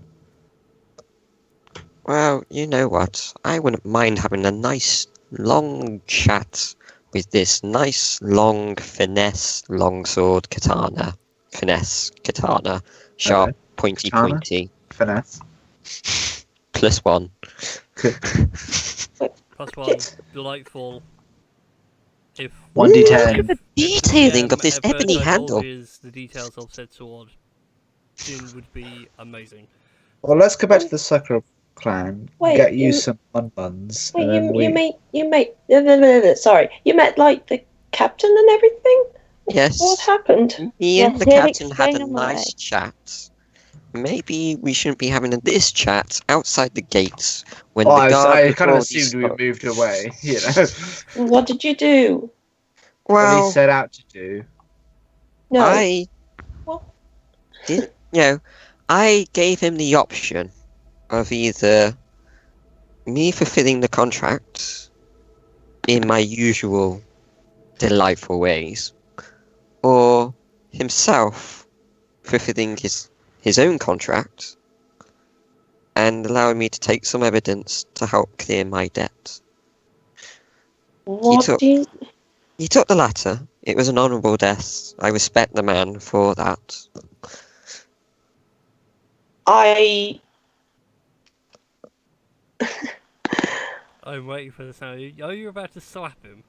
Speaker 6: Well, you know what? I wouldn't mind having a nice long chat with this nice long finesse longsword katana. Finesse katana. Sharp,
Speaker 4: Okay.
Speaker 6: pointy,
Speaker 4: Katana?
Speaker 6: pointy.
Speaker 4: Finesse.
Speaker 6: +1.
Speaker 1: +1, delightful. If
Speaker 4: 1d10.
Speaker 6: The detailing of this
Speaker 1: ever
Speaker 6: ebony handle.
Speaker 1: divulges the details of said sword, Jin would be amazing.
Speaker 4: Well, let's go back to the Sakura clan.
Speaker 2: Wait,
Speaker 4: get you
Speaker 2: you-
Speaker 4: some buns.
Speaker 2: Wait,
Speaker 4: and then
Speaker 2: you met the captain and everything?
Speaker 6: Yes.
Speaker 2: What happened?
Speaker 6: Me and
Speaker 3: Yes,
Speaker 6: the
Speaker 3: he'll
Speaker 6: captain had
Speaker 3: explain
Speaker 6: a
Speaker 3: on the way.
Speaker 6: nice chat. Maybe we shouldn't be having this chat outside the gates when
Speaker 4: Oh,
Speaker 6: the guard
Speaker 4: I
Speaker 6: was
Speaker 4: kind of
Speaker 6: already
Speaker 4: assumed we
Speaker 6: spoke.
Speaker 4: moved away, you know.
Speaker 2: What did you do?
Speaker 4: What he
Speaker 6: Well,
Speaker 4: set out to do.
Speaker 2: No.
Speaker 6: I
Speaker 2: What?
Speaker 6: did, I gave him the option of either me fulfilling the contract in my usual delightful ways, or himself fulfilling his own contract and allowing me to take some evidence to help clear my debt.
Speaker 2: What
Speaker 6: took-
Speaker 2: do you...
Speaker 6: He took the latter. It was an honourable death. I respect the man for that.
Speaker 2: I...
Speaker 1: I'm waiting for the sound. Are you about to slap him?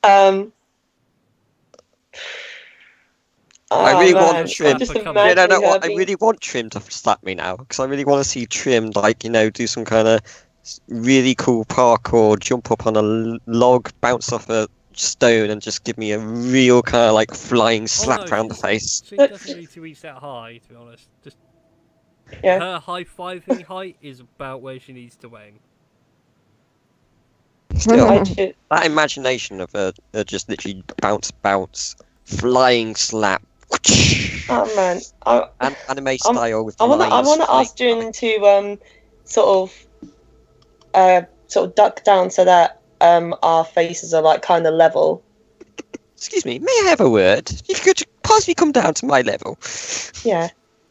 Speaker 6: I
Speaker 2: Oh,
Speaker 6: really
Speaker 2: man,
Speaker 6: want Trim.
Speaker 2: just
Speaker 1: No,
Speaker 2: imagining her
Speaker 6: I
Speaker 2: being-
Speaker 6: really want Trim to slap me now, because I really want to see Trim, do some kind of really cool parkour, jump up on a log, bounce off a stone, and just give me a real kind of flying slap
Speaker 1: no,
Speaker 6: round the
Speaker 1: she-
Speaker 6: face.
Speaker 1: She doesn't need to reach that high, to be honest. Just
Speaker 2: Yeah.
Speaker 1: her high-fiving height is about where she needs to aim.
Speaker 6: Still,
Speaker 2: I do.
Speaker 6: that imagination of her just literally bounce, flying slap,
Speaker 2: Oh man,
Speaker 6: anime style with
Speaker 2: I wanna
Speaker 6: lines
Speaker 2: ask
Speaker 6: flying.
Speaker 2: June to sort of duck down so that our faces are kind of level.
Speaker 6: Excuse me, may I have a word? If you could possibly come down to my level.
Speaker 2: Yeah,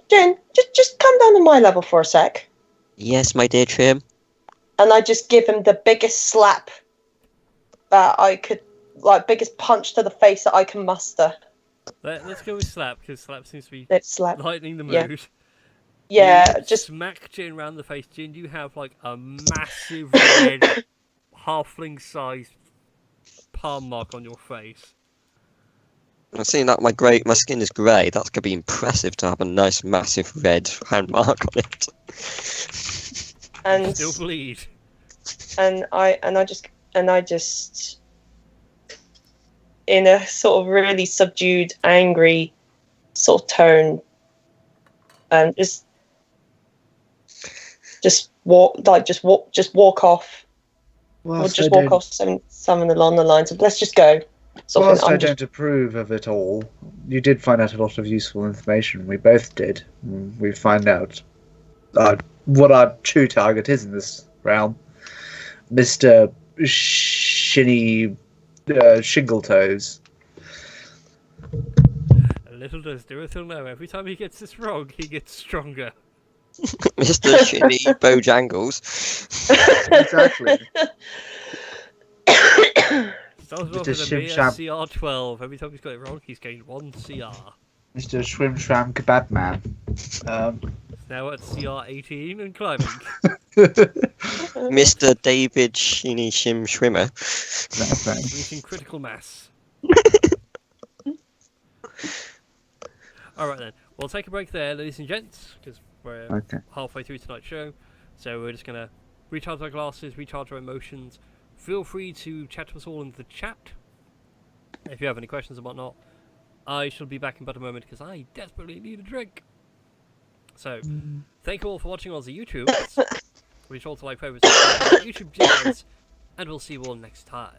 Speaker 2: June, just come down to my level for a sec,
Speaker 6: Yes, my dear Trim.
Speaker 2: and I just give him the biggest slap that I could, biggest punch to the face that I can muster.
Speaker 1: Let's go with slap, because slap seems to be
Speaker 2: Let's slap.
Speaker 1: lightening the
Speaker 2: Yeah.
Speaker 1: mood.
Speaker 2: Yeah,
Speaker 1: You
Speaker 2: just
Speaker 1: smack Jin round the face. Jin, you have a massive red halfling-sized palm mark on your face.
Speaker 6: I'm seeing that my skin is grey. That's gonna be impressive to have a nice massive red hand mark on it.
Speaker 2: and
Speaker 1: Still bleed.
Speaker 2: I just in a sort of really subdued, angry sort of tone, and just walk off, or
Speaker 4: Whilst
Speaker 2: just
Speaker 4: I
Speaker 2: walk
Speaker 4: don't-
Speaker 2: off something along the lines of "Let's just go." Sort of
Speaker 4: Whilst
Speaker 2: thing.
Speaker 4: I
Speaker 2: I'm just,
Speaker 4: don't approve of it all, you did find out a lot of useful information. We both did. We find out what our true target is in this realm. Mr. Shingletoes.
Speaker 1: Little does Dorathil know, every time he gets this wrong, he gets stronger.
Speaker 6: Mr. Shinny Bojangles.
Speaker 4: Exactly.
Speaker 1: Starts
Speaker 4: Mr.
Speaker 1: off with a mere
Speaker 4: Shimsham.
Speaker 1: CR12. Every time he's got it wrong, he's gained 1 CR.
Speaker 4: Mr. Shrim Shram Kebab Man.
Speaker 1: It's now at CR18 and climbing.
Speaker 6: Mr. David Shinny Shim Shrimmer.
Speaker 4: That's right.
Speaker 1: Reaching critical mass. Alright then, we'll take a break there, ladies and gents, because we're
Speaker 4: Okay.
Speaker 1: halfway through tonight's show. So we're just going to recharge our glasses, recharge our emotions. Feel free to chat to us all in the chat if you have any questions and whatnot. I shall be back in but a moment because I desperately need a drink. So, thank you all for watching on the YouTube. Be sure to like, favourite, subscribe to our YouTube channels, and we'll see you all next time.